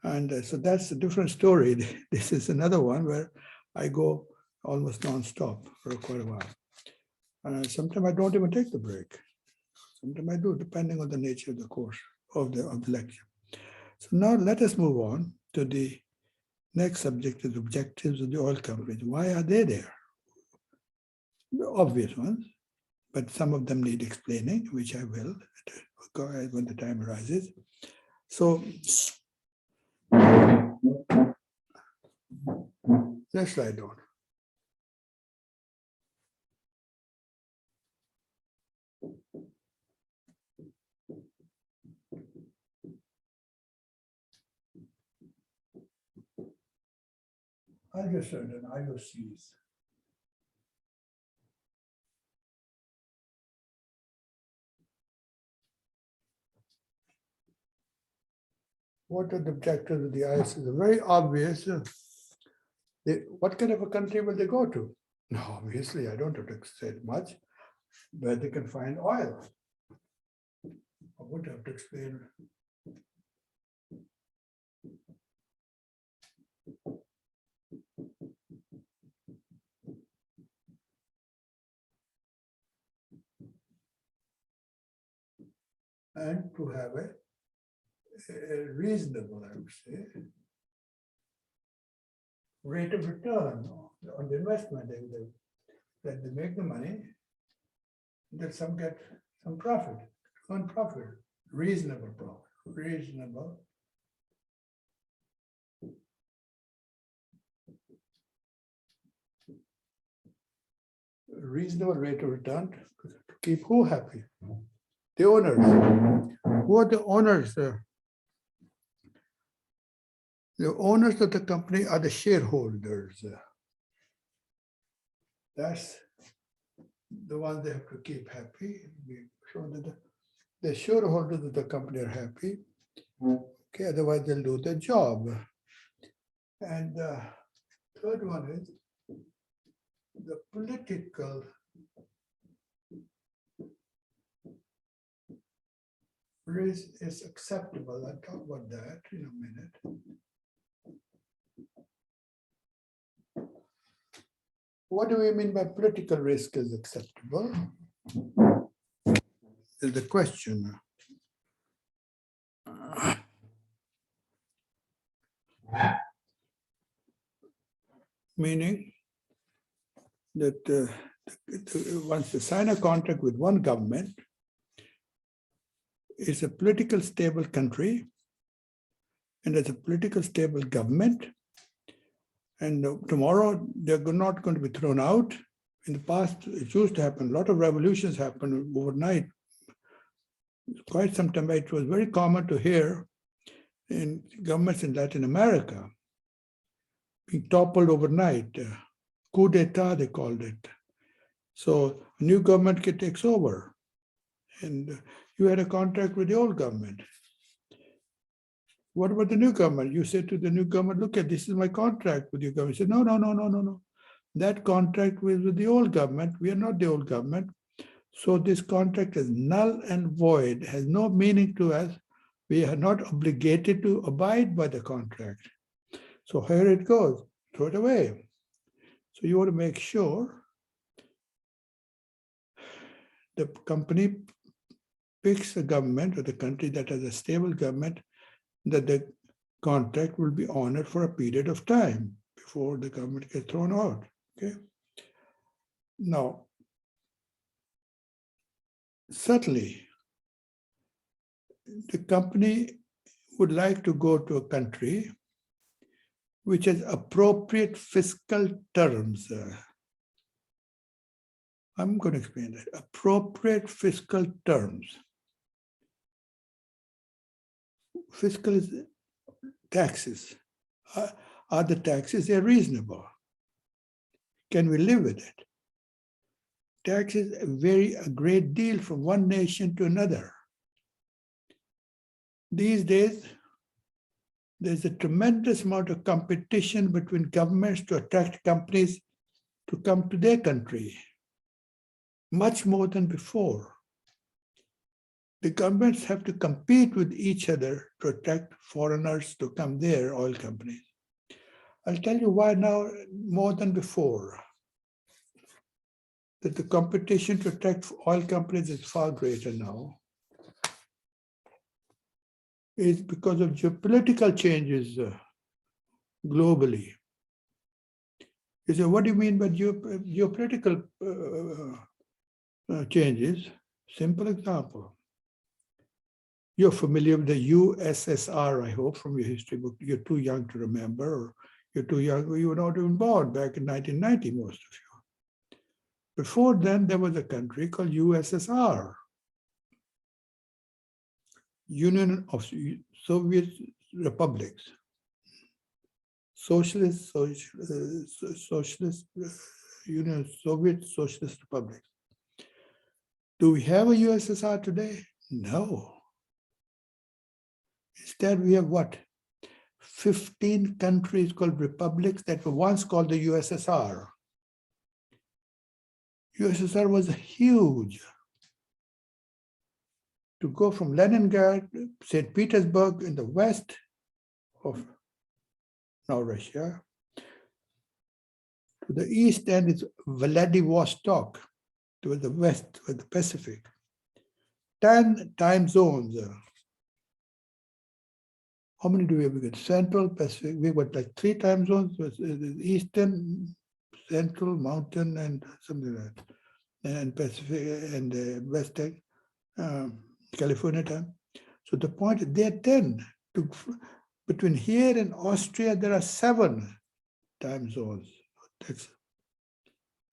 And so that's a different story. This is another one where I go almost non-stop for quite a while. Sometimes I don't even take the break. Sometimes I do, depending on the nature of the course, of the lecture. So now let us move on to the next subject, the objectives of the oil companies. Why are they there? The obvious ones, but some of them need explaining, which I will when the time arises. So let's slide on. I'll just run an IOCs. What are the objectives of the IOCs? They're very obvious. What kind of a country will they go to? No, obviously, I don't have to say much, where they can find oil. I would have to explain. And to have a reasonable, I would say, rate of return on the investment. That they make the money, that some get some profit, earn profit, reasonable profit, reasonable rate of return to keep who happy? The owners. Who are the owners? The owners of the company are the shareholders. That's the ones they have to keep happy. Make sure that the shareholders of the company are happy. Okay, otherwise they'll do their job. And the third one is the political risk is acceptable. I'll talk about that in a minute. What do we mean by political risk is acceptable? Is the question. Meaning that once you sign a contract with one government, it's a political stable country, and it's a political stable government, and tomorrow they're not going to be thrown out. In the past, it used to happen. A lot of revolutions happened overnight. Quite some time, it was very common to hear in governments in Latin America being toppled overnight. Coup d'etat, they called it. So a new government takes over. And you had a contract with the old government. What about the new government? You said to the new government, look at this is my contract with your government. You said, no. That contract was with the old government. We are not the old government. So this contract is null and void, has no meaning to us. We are not obligated to abide by the contract. So here it goes, throw it away. So you want to make sure the company picks a government or the country that has a stable government, that the contract will be honored for a period of time before the government gets thrown out. Okay. Now, certainly, the company would like to go to a country which has appropriate fiscal terms. I'm going to explain that. Appropriate fiscal terms. Fiscal is taxes. Are the taxes reasonable? Can we live with it? Taxes vary a great deal from one nation to another. These days, there's a tremendous amount of competition between governments to attract companies to come to their country, much more than before. The governments have to compete with each other to attract foreigners to come there, oil companies. I'll tell you why now more than before. That the competition to attract oil companies is far greater now. Is because of geopolitical changes globally. You say, what do you mean by geopolitical changes? Simple example. You're familiar with the USSR, I hope, from your history book. You're too young to remember, or you're too young, you were not even born back in 1990, most of you. Before then, there was a country called USSR. Union of Soviet Republics, Union of Soviet Socialist Republics. Do we have a USSR today? No. Instead, we have what? 15 countries called republics that were once called the USSR. USSR was huge. To go from Leningrad, St. Petersburg in the west of now Russia, to the east end is Vladivostok, to the west of the Pacific. 10 time zones. How many do we have? We got Central, Pacific. We got like 3 time zones: Eastern, Central, Mountain, and something like that, and Pacific and Western. California time. So the point is there are 10. Between here and Austria, there are 7 time zones.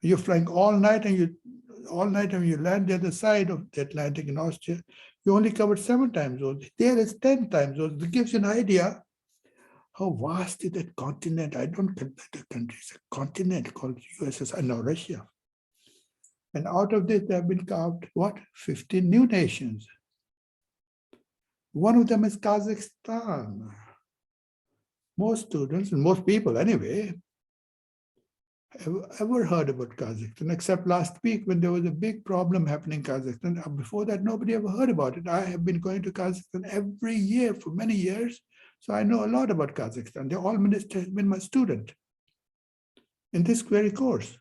You're flying all night and you land the other side of the Atlantic in Austria. You only covered 7 time zones. There is 10 time zones. It gives you an idea how vast is that continent. I don't consider the country. It's a continent called USSR, now Russia. And out of this, there have been carved, what? 15 new nations. One of them is Kazakhstan. Most students, and most people anyway, have ever heard about Kazakhstan, except last week when there was a big problem happening in Kazakhstan. Before that, nobody ever heard about it. I have been going to Kazakhstan every year for many years, so I know a lot about Kazakhstan. The oil minister has been my student in this very course.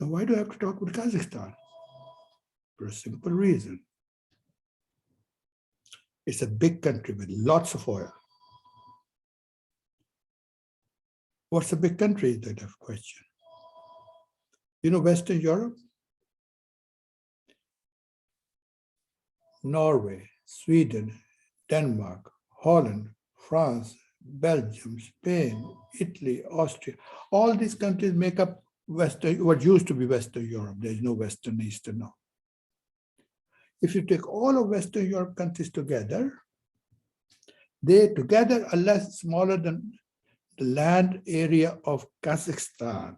Now, why do I have to talk about Kazakhstan? For a simple reason. It's a big country with lots of oil. What's a big country is that of question. You know Western Europe? Norway, Sweden, Denmark, Holland, France, Belgium, Spain, Italy, Austria. All these countries make up what used to be Western Europe. There's no Western, Eastern now. If you take all of Western Europe countries together, they together are less smaller than the land area of Kazakhstan.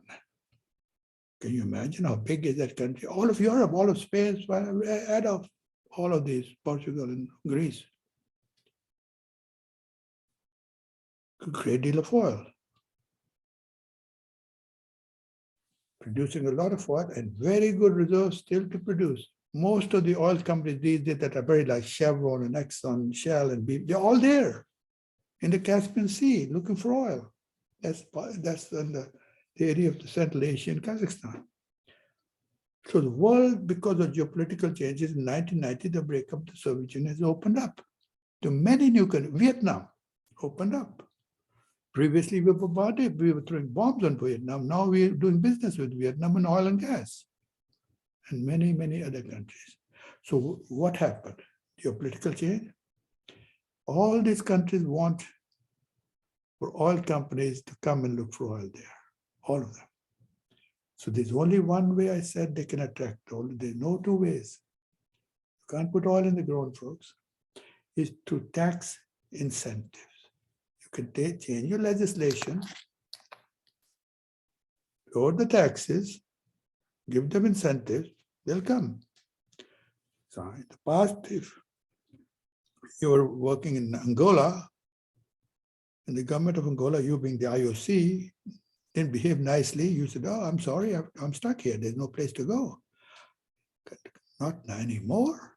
Can you imagine how big is that country? All of Europe, all of Spain, add up all of these, Portugal and Greece. A great deal of oil. Producing a lot of oil and very good reserves still to produce. Most of the oil companies these days that are very like Chevron and Exxon, Shell and BP, they're all there in the Caspian Sea looking for oil. That's in the area of the Central Asia and Kazakhstan. So the world, because of geopolitical changes in 1990, the breakup of the Soviet Union has opened up to many new countries. Vietnam opened up. Previously, we were bombarded, we were throwing bombs on Vietnam. Now we're doing business with Vietnam and oil and gas. And many, many other countries. So what happened? Geopolitical change? All these countries want for oil companies to come and look for oil there, all of them. So there's only one way I said they can attract oil. There's no two ways. You can't put oil in the ground, folks. It's to tax incentives. You can change your legislation, lower the taxes, give them incentives, they'll come. So in the past, if you were working in Angola, and the government of Angola, you being the IOC, didn't behave nicely, you said, oh, I'm sorry, I'm stuck here. There's no place to go. Not anymore.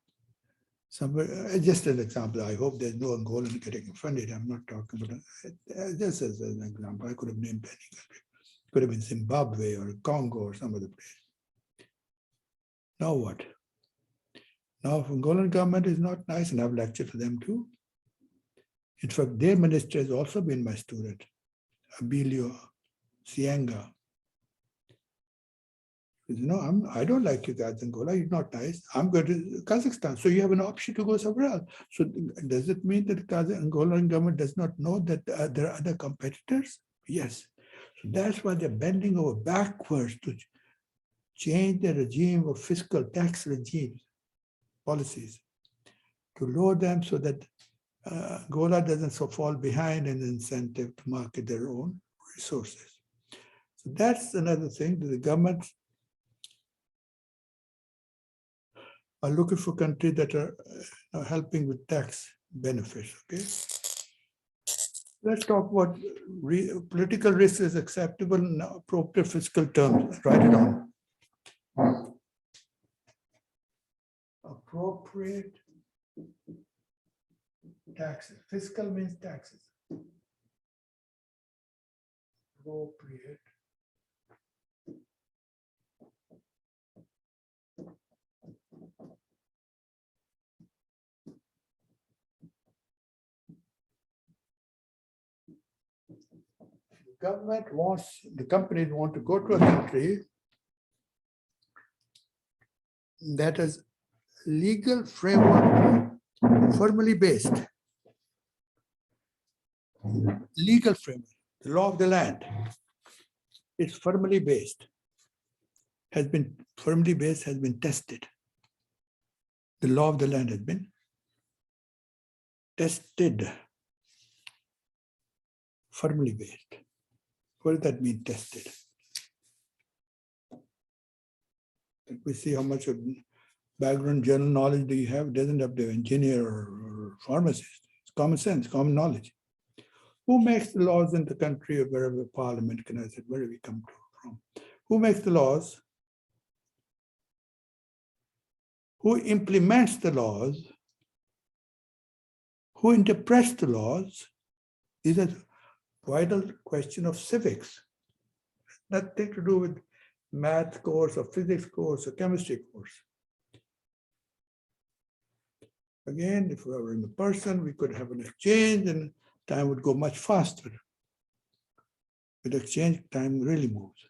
Somewhere, just an example, I hope there's no Angolan getting offended. I'm not talking about it. Just as an example, I could have named any country. It could have been Zimbabwe or Congo or some other place. Now what? Now, if Angolan government is not nice, and I've lectured to them too. In fact, their minister has also been my student, Abilio Sienga. I don't like you guys, Angola. You're not nice. I'm going to Kazakhstan. So you have an option to go somewhere else. So does it mean that the Angolan government does not know that there are other competitors? Yes. So that's why they're bending over backwards to change the regime of fiscal tax regimes, policies, to lower them so that Angola doesn't fall behind in incentive to market their own resources. So that's another thing that the government are looking for countries that are helping with tax benefits, okay? Let's talk about political risk is acceptable in appropriate fiscal terms. Write it down. Appropriate taxes. Fiscal means taxes. Appropriate. The companies want to go to a country that is legal framework firmly based. Legal framework, the law of the land is firmly based, has been tested. The law of the land has been tested, firmly based. What does that mean, tested? Let me see how much of background general knowledge do you have. It doesn't have to be engineer or pharmacist. It's common sense, common knowledge. Who makes the laws in the country or wherever parliament, Knesset, where do we come from? Who makes the laws? Who implements the laws? Who interprets the laws? These are vital question of civics. Nothing to do with math course or physics course or chemistry course. Again, if we were in person, we could have an exchange and time would go much faster. With exchange, time really moves.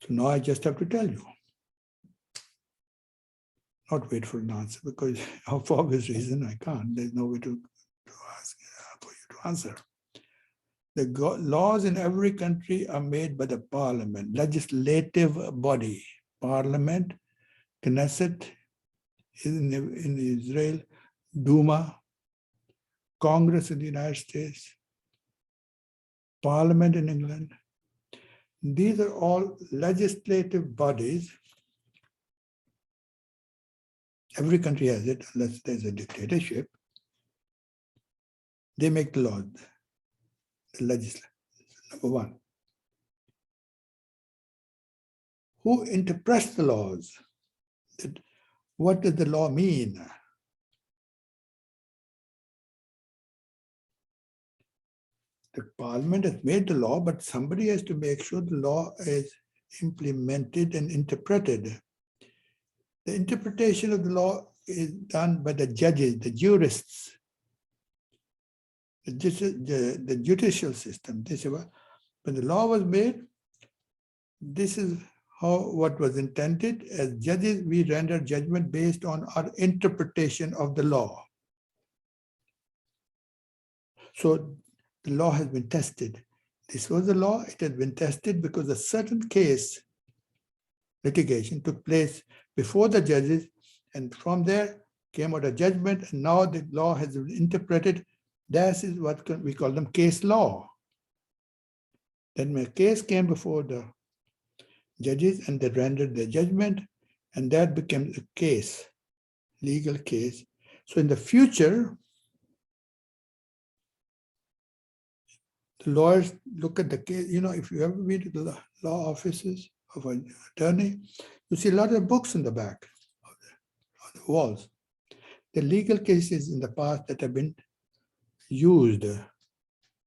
So now I just have to tell you. Not wait for an answer because for obvious reason I can't. There's no way to ask for you to answer. The laws in every country are made by the parliament, legislative body. Parliament, Knesset in Israel, Duma, Congress in the United States, Parliament in England. These are all legislative bodies. Every country has it, unless there's a dictatorship. They make the law, the legislature, number one. Who interprets the laws? What does the law mean? The parliament has made the law, but somebody has to make sure the law is implemented and interpreted. The interpretation of the law is done by the judges, the jurists, the judicial system. This is when the law was made, this is what was intended. As judges, we render judgment based on our interpretation of the law. So the law has been tested. This was the law. It has been tested because a certain case litigation took place before the judges, and from there came out a judgment, and now the law has been interpreted. That is what we call them case law. Then my case came before the judges and they rendered the judgment, and that became a case, legal case. So in the future, the lawyers look at the case. If you ever been to the law offices of an attorney, you see a lot of books in the back of the walls. The legal cases in the past that have been used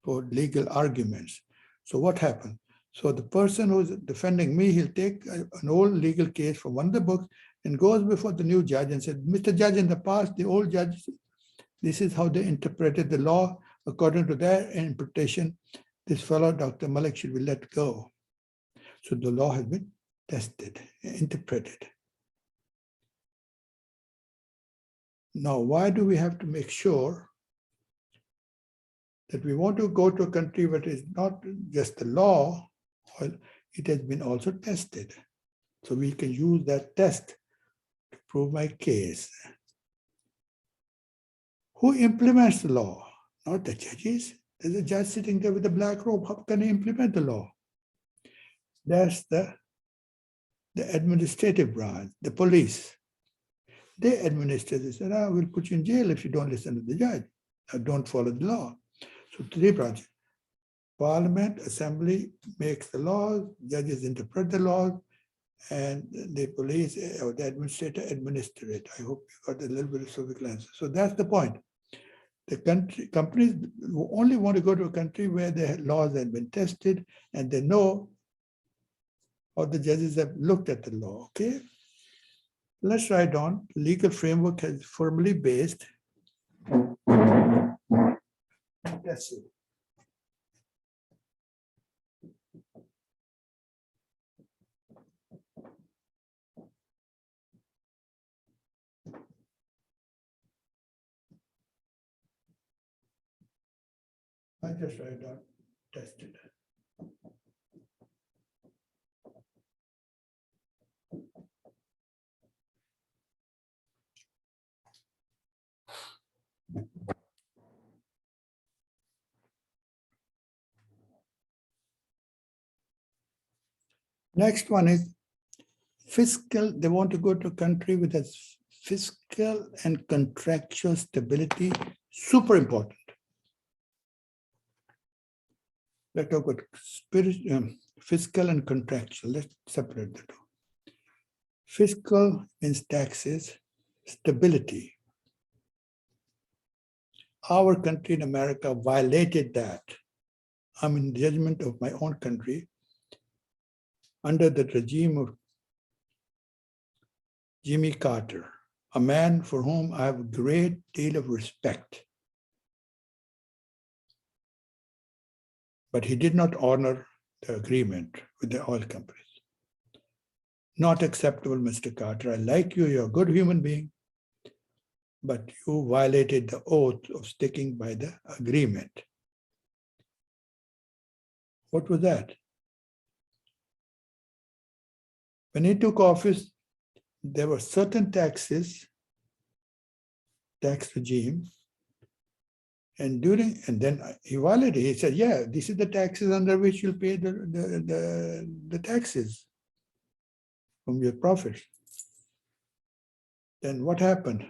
for legal arguments. So what happened? So the person who's defending me, he'll take an old legal case from one of the books and goes before the new judge and said, Mr. Judge, in the past, the old judge, this is how they interpreted the law. According to their interpretation, this fellow, Dr. Malik, should be let go. So the law has been tested, interpreted. Now, why do we have to make sure that we want to go to a country where it is not just the law, well, it has been also tested. So we can use that test to prove my case. Who implements the law? Not the judges. There's a judge sitting there with a black robe. How can he implement the law? That's the administrative branch, the police. They administer this. They said, we'll put you in jail if you don't listen to the judge or don't follow the law. So three branches. Parliament, Assembly makes the laws, judges interpret the laws, and the police or the administrator administer it. I hope you got a little bit of civic answer. So that's the point. The companies only want to go to a country where the laws have been tested and they know how the judges have looked at the law. Okay. Let's write on. Legal framework has formally based. That's it. I just write down tested. Next one is fiscal. They want to go to a country with a fiscal and contractual stability. Super important. Let's talk about fiscal and contractual. Let's separate the two. Fiscal means taxes, stability. Our country in America violated that. I'm in judgment of my own country under the regime of Jimmy Carter, a man for whom I have a great deal of respect. But he did not honor the agreement with the oil companies. Not acceptable, Mr. Carter. I like you, you're a good human being, but you violated the oath of sticking by the agreement. What was that? When he took office, there were certain taxes, tax regime, and then he violated. He said, "Yeah, this is the taxes under which you'll pay the taxes from your profits." Then what happened?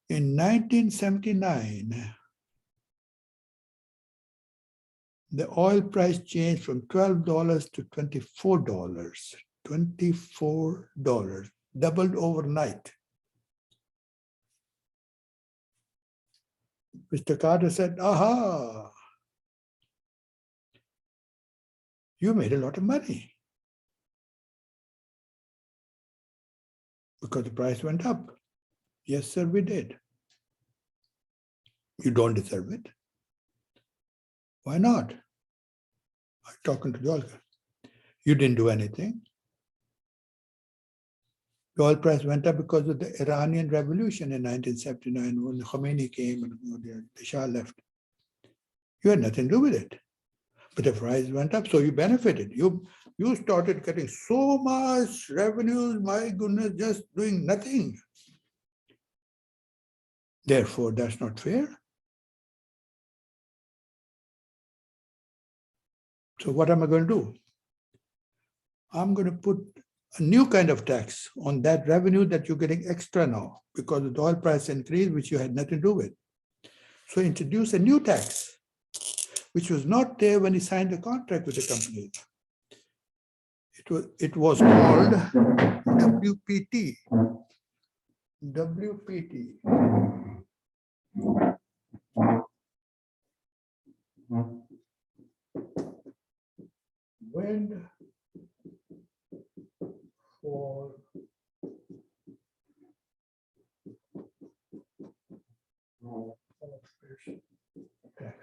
In 1979, the oil price changed from $12 to $24. $24, doubled overnight. Mr. Carter said, aha, you made a lot of money because the price went up. Yes, sir, we did. You don't deserve it. Why not? I'm talking to the oil. You didn't do anything. The oil price went up because of the Iranian Revolution in 1979 when Khomeini came and the Shah left. You had nothing to do with it. But the price went up, so you benefited. You started getting so much revenues, my goodness, just doing nothing. Therefore, that's not fair. So what am I going to do? I'm going to put a new kind of tax on that revenue that you're getting extra now because of the oil price increase, which you had nothing to do with. So introduce a new tax, which was not there when he signed the contract with the company. It was called WPT. WPT. Wind, fall, tax.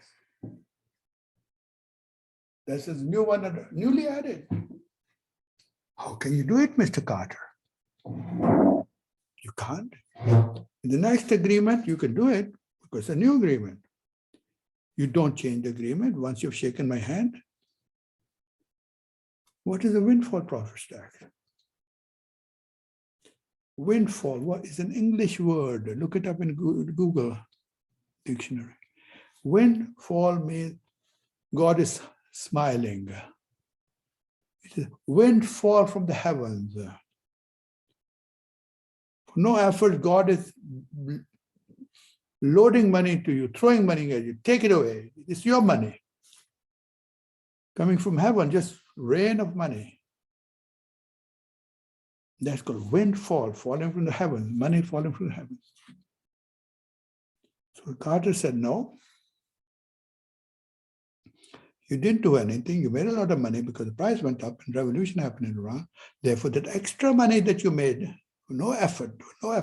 This is new one, newly added. How can you do it, Mr. Carter? You can't. In the next agreement, you can do it because it's a new agreement. You don't change the agreement once you've shaken my hand. What is a windfall profits tax? Windfall, what is an English word? Look it up in Google dictionary. Windfall means God is smiling. It is windfall from the heavens. For no effort, God is loading money into you, throwing money at you. Take it away. It's your money. Coming from heaven, just rain of money. That's called windfall, falling from the heavens, money falling from the heavens. So Carter said, no, you didn't do anything. You made a lot of money because the price went up and revolution happened in Iran. Therefore, that extra money that you made, no effort, we are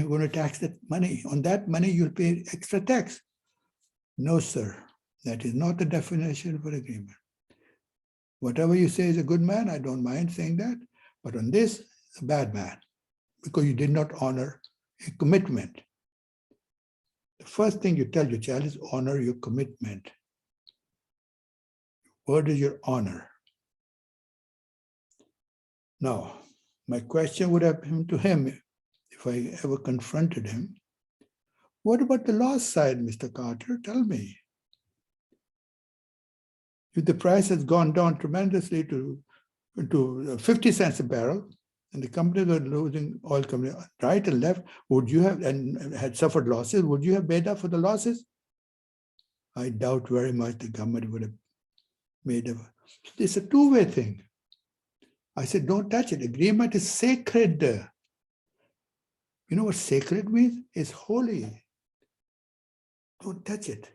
going to tax that money. On that money, you'll pay extra tax. No, sir. That is not the definition of an agreement. Whatever you say is a good man, I don't mind saying that. But on this, a bad man, because you did not honor a commitment. The first thing you tell your child is honor your commitment. Word is your honor. Now, my question would have been to him, if I ever confronted him, what about the loss side, Mr. Carter? Tell me. If the price has gone down tremendously to 50 cents a barrel, and the companies are losing, oil companies, right and left, would you have, and had suffered losses, would you have made up for the losses? I doubt very much the government would have made up. It's a two-way thing. I said, don't touch it. Agreement is sacred. You know what sacred means? It's holy. Don't touch it.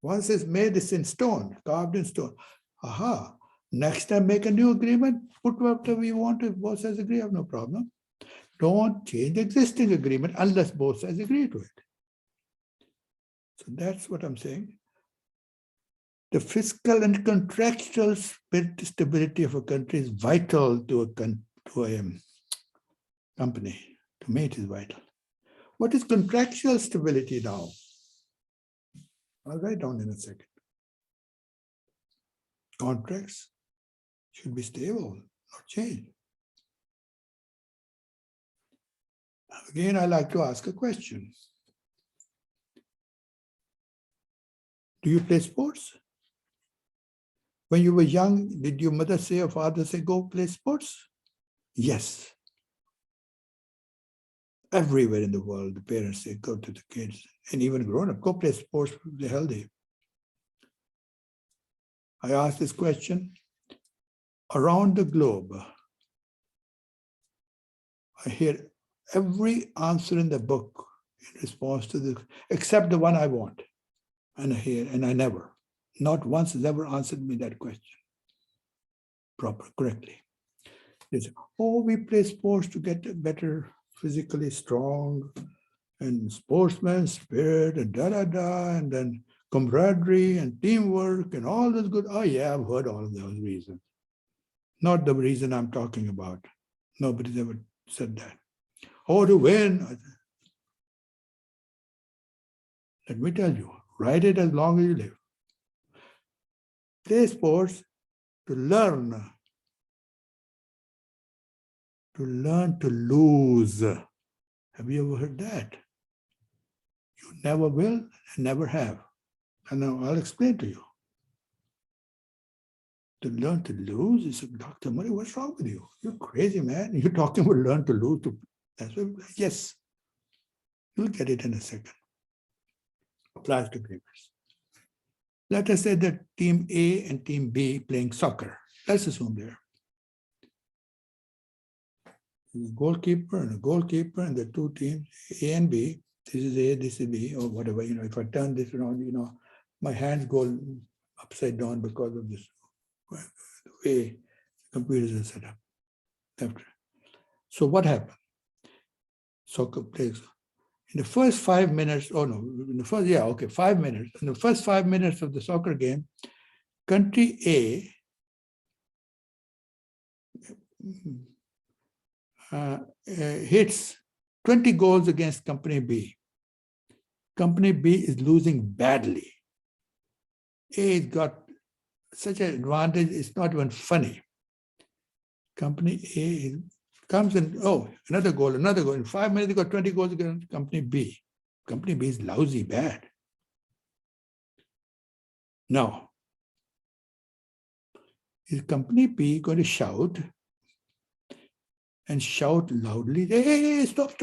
Once it's made, it's in stone, carved in stone. Aha. Next time, make a new agreement, put whatever you want. If both sides agree, I have no problem. Don't change the existing agreement unless both sides agree to it. So that's what I'm saying. The fiscal and contractual stability of a country is vital to a company. To me, it is vital. What is contractual stability now? I'll write down in a second. Contracts should be stable, not change. Again, I like to ask a question. Do you play sports? When you were young, did your mother say or father say, go play sports? Yes. Everywhere in the world, the parents say, go to the kids, and even grown up, go play sports, they're healthy. I asked this question. Around the globe, I hear every answer in the book in response to this, except the one I want. And I hear, and I never, not once has ever answered me that question correctly. They say, oh, we play sports to get better, physically strong, and sportsman spirit, and da-da-da, and then camaraderie and teamwork and all those good. Oh yeah, I've heard all of those reasons. Not the reason I'm talking about. Nobody's ever said that. Oh, to win. Let me tell you, write it as long as you live. Play sports to learn to lose. Have you ever heard that? You never will and never have. And now I'll explain to you. To learn to lose, he said, Dr. Murray, what's wrong with you? You're crazy, man. You're talking about learn to lose. That's what, yes, you'll get it in a second. Applies to gamers. Let us say that team A and team B playing soccer. Let's assume there. A goalkeeper and a goalkeeper and the two teams, A and B. This is A, this is B, or whatever. If I turn this around, my hands go upside down because of this the way computers are set up. So what happened? Soccer plays. In the first 5 minutes, 5 minutes. In the first 5 minutes of the soccer game, country A hits 20 goals against company B. Company B is losing badly. A has got such an advantage, it's not even funny. Company A comes and, another goal. In 5 minutes, they got 20 goals against company B. Company B is lousy, bad. Now, is company B going to shout and shout loudly, hey, stop.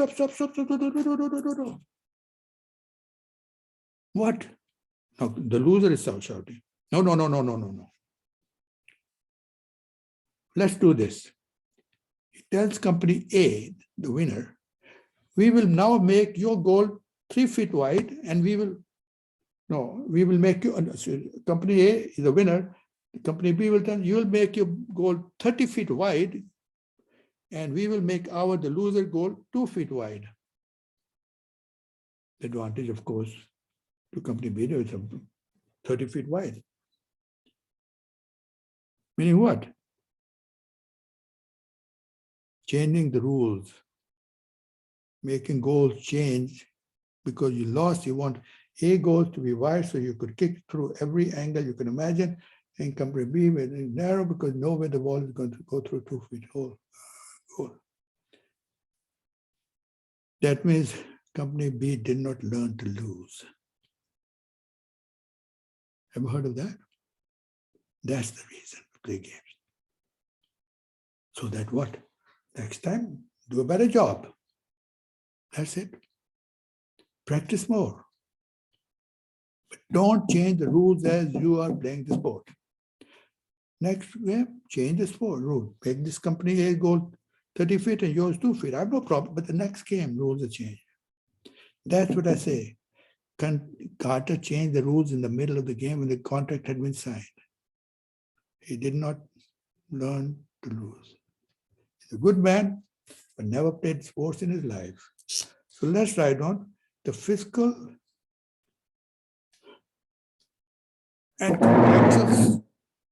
What? No, the loser is shouting. No. Let's do this. He tells company A, the winner, we will now make your goal 3 feet wide and we will make you, company A is the winner, company B will tell you will make your goal 30 feet wide and we will make the loser goal 2 feet wide. The advantage, of course, to company B is 30 feet wide. Meaning what? Changing the rules, making goals change because you lost. You want A goals to be wide so you could kick through every angle you can imagine, and company B is narrow because no way the ball is going to go through 2 feet hole. That means company B did not learn to lose. Ever heard of that? That's the reason to play games. So that what? Next time, do a better job. That's it. Practice more. But don't change the rules as you are playing the sport. Next game, change the sport rule. Make this company A goal 30 feet and yours 2 feet. I have no problem, but the next game, rules are changed. That's what I say. Carter changed the rules in the middle of the game when the contract had been signed. He did not learn to lose. He's a good man, but never played sports in his life. So let's write on the fiscal and contractual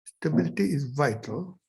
stability is vital.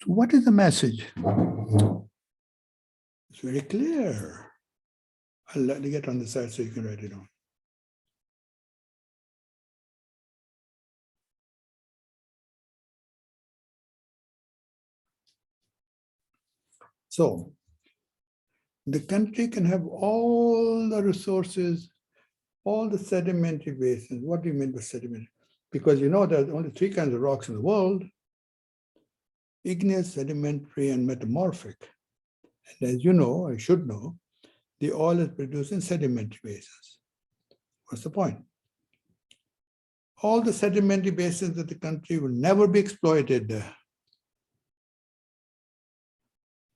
So what is the message? It's very clear. I'll let you get on the side so you can write it on. So the country can have all the resources, all the sedimentary basins. What do you mean by sedimentary? Because you know there are only three kinds of rocks in the world: igneous, sedimentary, and metamorphic. And as you know, I should know, the oil is produced in sedimentary basins. What's the point? All the sedimentary basins of the country will never be exploited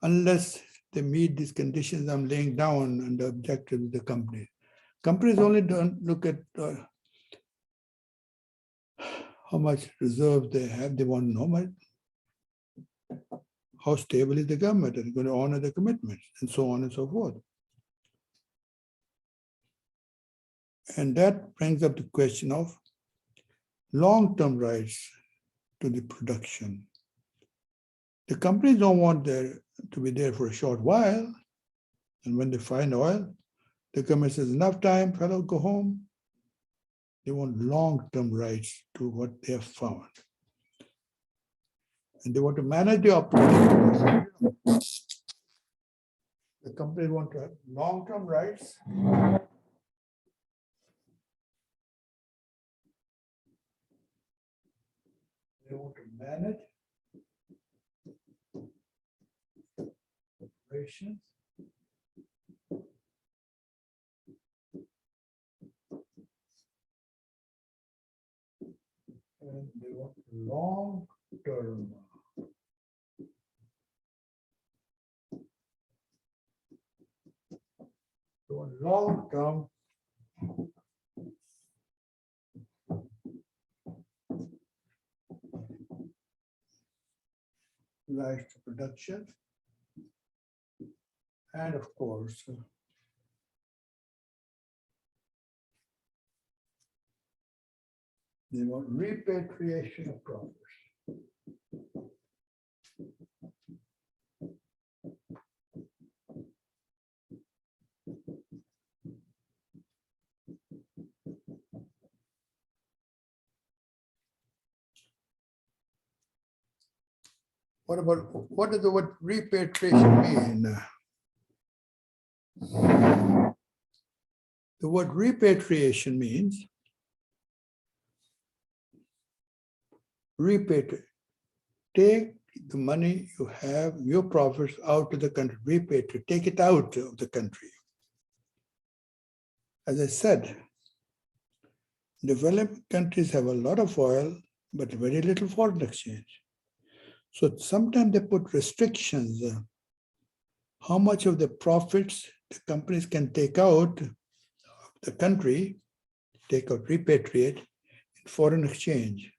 unless they meet these conditions I'm laying down and the objectives of the company. Companies only don't look at how much reserves they have. They want to know how stable is the government and going to honor the commitments and so on and so forth. And that brings up the question of long-term rights to the production. The companies don't want there to be there for a short while. And when they find oil, the government says, enough time, fellow, go home. They want long-term rights to what they have found. And they want to manage the operation. The companies want to have long-term rights. They want to manage operations. And they want long-term. They want long-term rights to production. And of course, they want repatriation of profits. What does the word repatriation mean? The word repatriation means repatriate. Take the money you have, your profits out of the country, repatriate, take it out of the country. As I said, developed countries have a lot of oil, but very little foreign exchange. So sometimes they put restrictions, how much of the profits the companies can take out of the country, take out, repatriate in foreign exchange.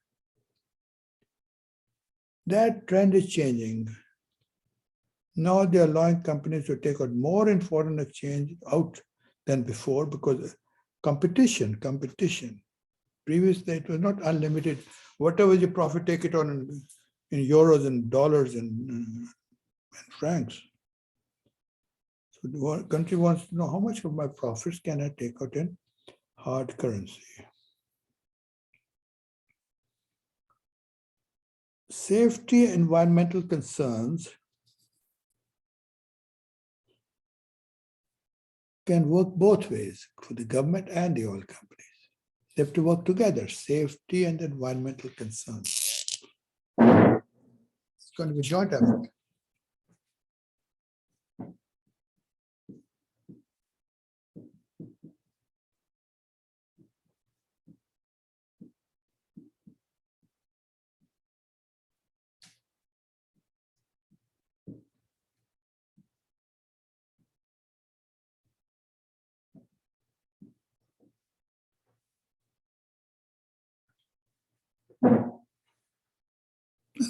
That trend is changing. Now they're allowing companies to take out more in foreign exchange out than before because competition. Previously, it was not unlimited. Whatever your profit, take it on in euros and dollars and francs. So the country wants to know how much of my profits can I take out in hard currency. Safety and environmental concerns can work both ways for the government and the oil companies. They have to work together, safety and environmental concerns. It's going to be joint effort.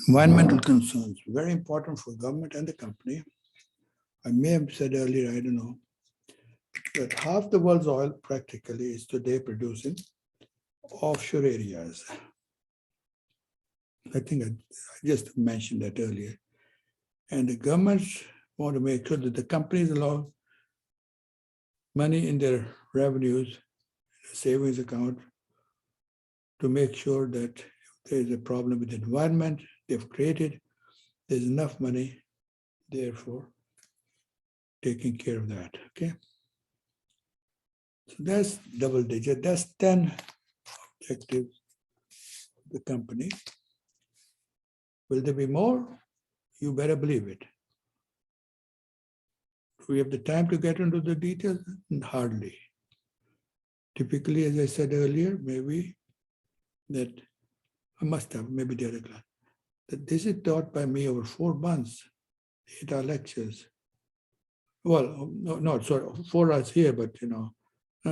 Environmental concerns, very important for government and the company. I may have said earlier, I don't know, that half the world's oil practically is today produced in offshore areas. I think I just mentioned that earlier. And the governments want to make sure that the companies allow money in their revenues, savings account, to make sure that if there's a problem with the environment they've created, there's enough money there for taking care of that, okay? So that's double digit, that's 10 objectives the company. Will there be more? You better believe it. Do we have the time to get into the details? Hardly. Typically, as I said earlier, maybe that I must have, maybe the other class, that this is taught by me over 4 months, 8-hour lectures. Well, no, sorry, 4 hours here, but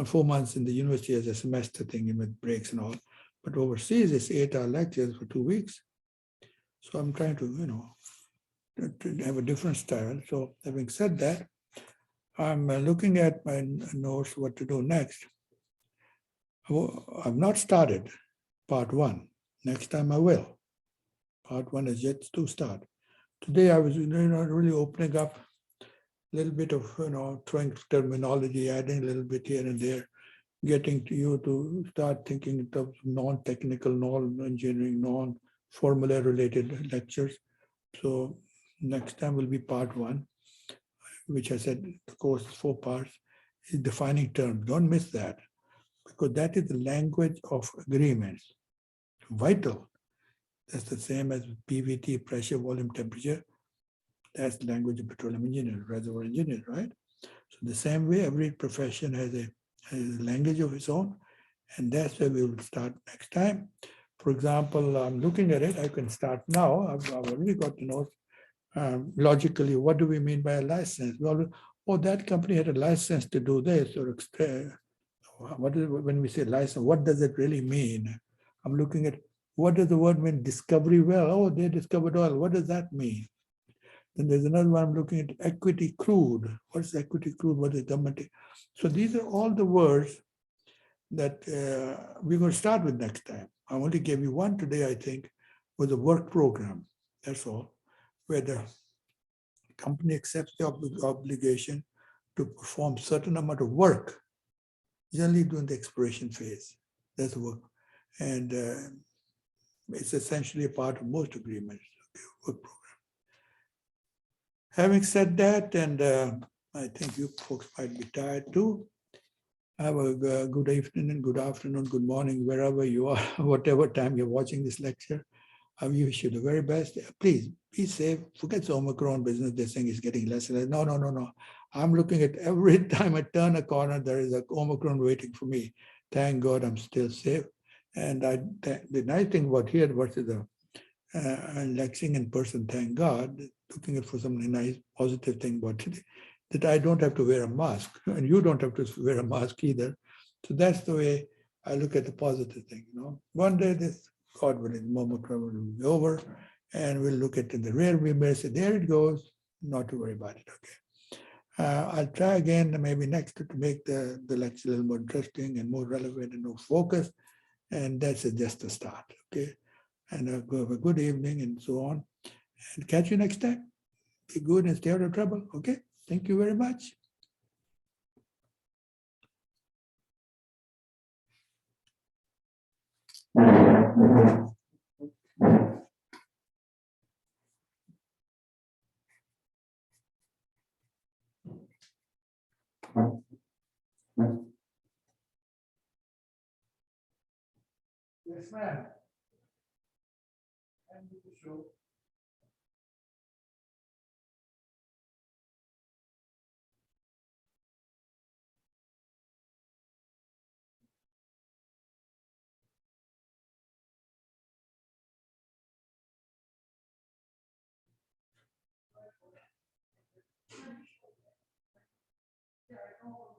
4 months in the university as a semester thing with breaks and all. But overseas, it's 8-hour lectures for 2 weeks. So I'm trying to, to have a different style. So having said that, I'm looking at my notes, what to do next. I've not started part 1. Next time I will. Part 1 is yet to start. Today I was really opening up a little bit of, throwing terminology, adding a little bit here and there, getting to you to start thinking in terms of non-technical, non-engineering, non-formula related lectures. So next time will be part 1, which I said the course is 4 parts, is defining terms. Don't miss that, because that is the language of agreements. Vital. That's the same as PVT, pressure, volume, temperature. That's the language of petroleum engineer, reservoir engineer, right? So the same way, every profession has a language of its own, and that's where we will start next time. For example, I'm looking at it. I can start now. I've already got to know logically, what do we mean by a license? Well, that company had a license to do this, or when we say license, what does it really mean? I'm looking at, what does the word mean? Discovery well. Oh, they discovered oil. What does that mean? Then there's another one I'm looking at, equity crude. What's equity crude? What is government? So these are all the words that we're going to start with next time. I only gave you one today, I think, was a work program. That's all, where the company accepts the obligation to perform certain amount of work, generally during the exploration phase. That's the work. And it's essentially a part of most agreements, work program. Having said that, and I think you folks might be tired too, have a good evening, good afternoon, good morning, wherever you are, whatever time you're watching this lecture. I wish you the very best. Please be safe. Forget the Omicron business. They're saying it's getting less and less. No. I'm looking at every time I turn a corner, there is an Omicron waiting for me. Thank God I'm still safe. And the nice thing about here versus the lecturing in person, thank God, looking for some nice positive thing about today, that I don't have to wear a mask, and you don't have to wear a mask either. So that's the way I look at the positive thing. One day this, God willing, Omicron will be over, and we'll look at in the rear view mirror, say, there it goes, not to worry about it, okay. I'll try again, maybe next to make the lecture a little more interesting and more relevant and more focused, and that's just a start, okay. And have a good evening and so on, and catch you next time. Be good and stay out of trouble, okay. Thank you very much. Yes, ma'am. End of the show. Yeah, I know.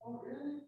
Oh, really?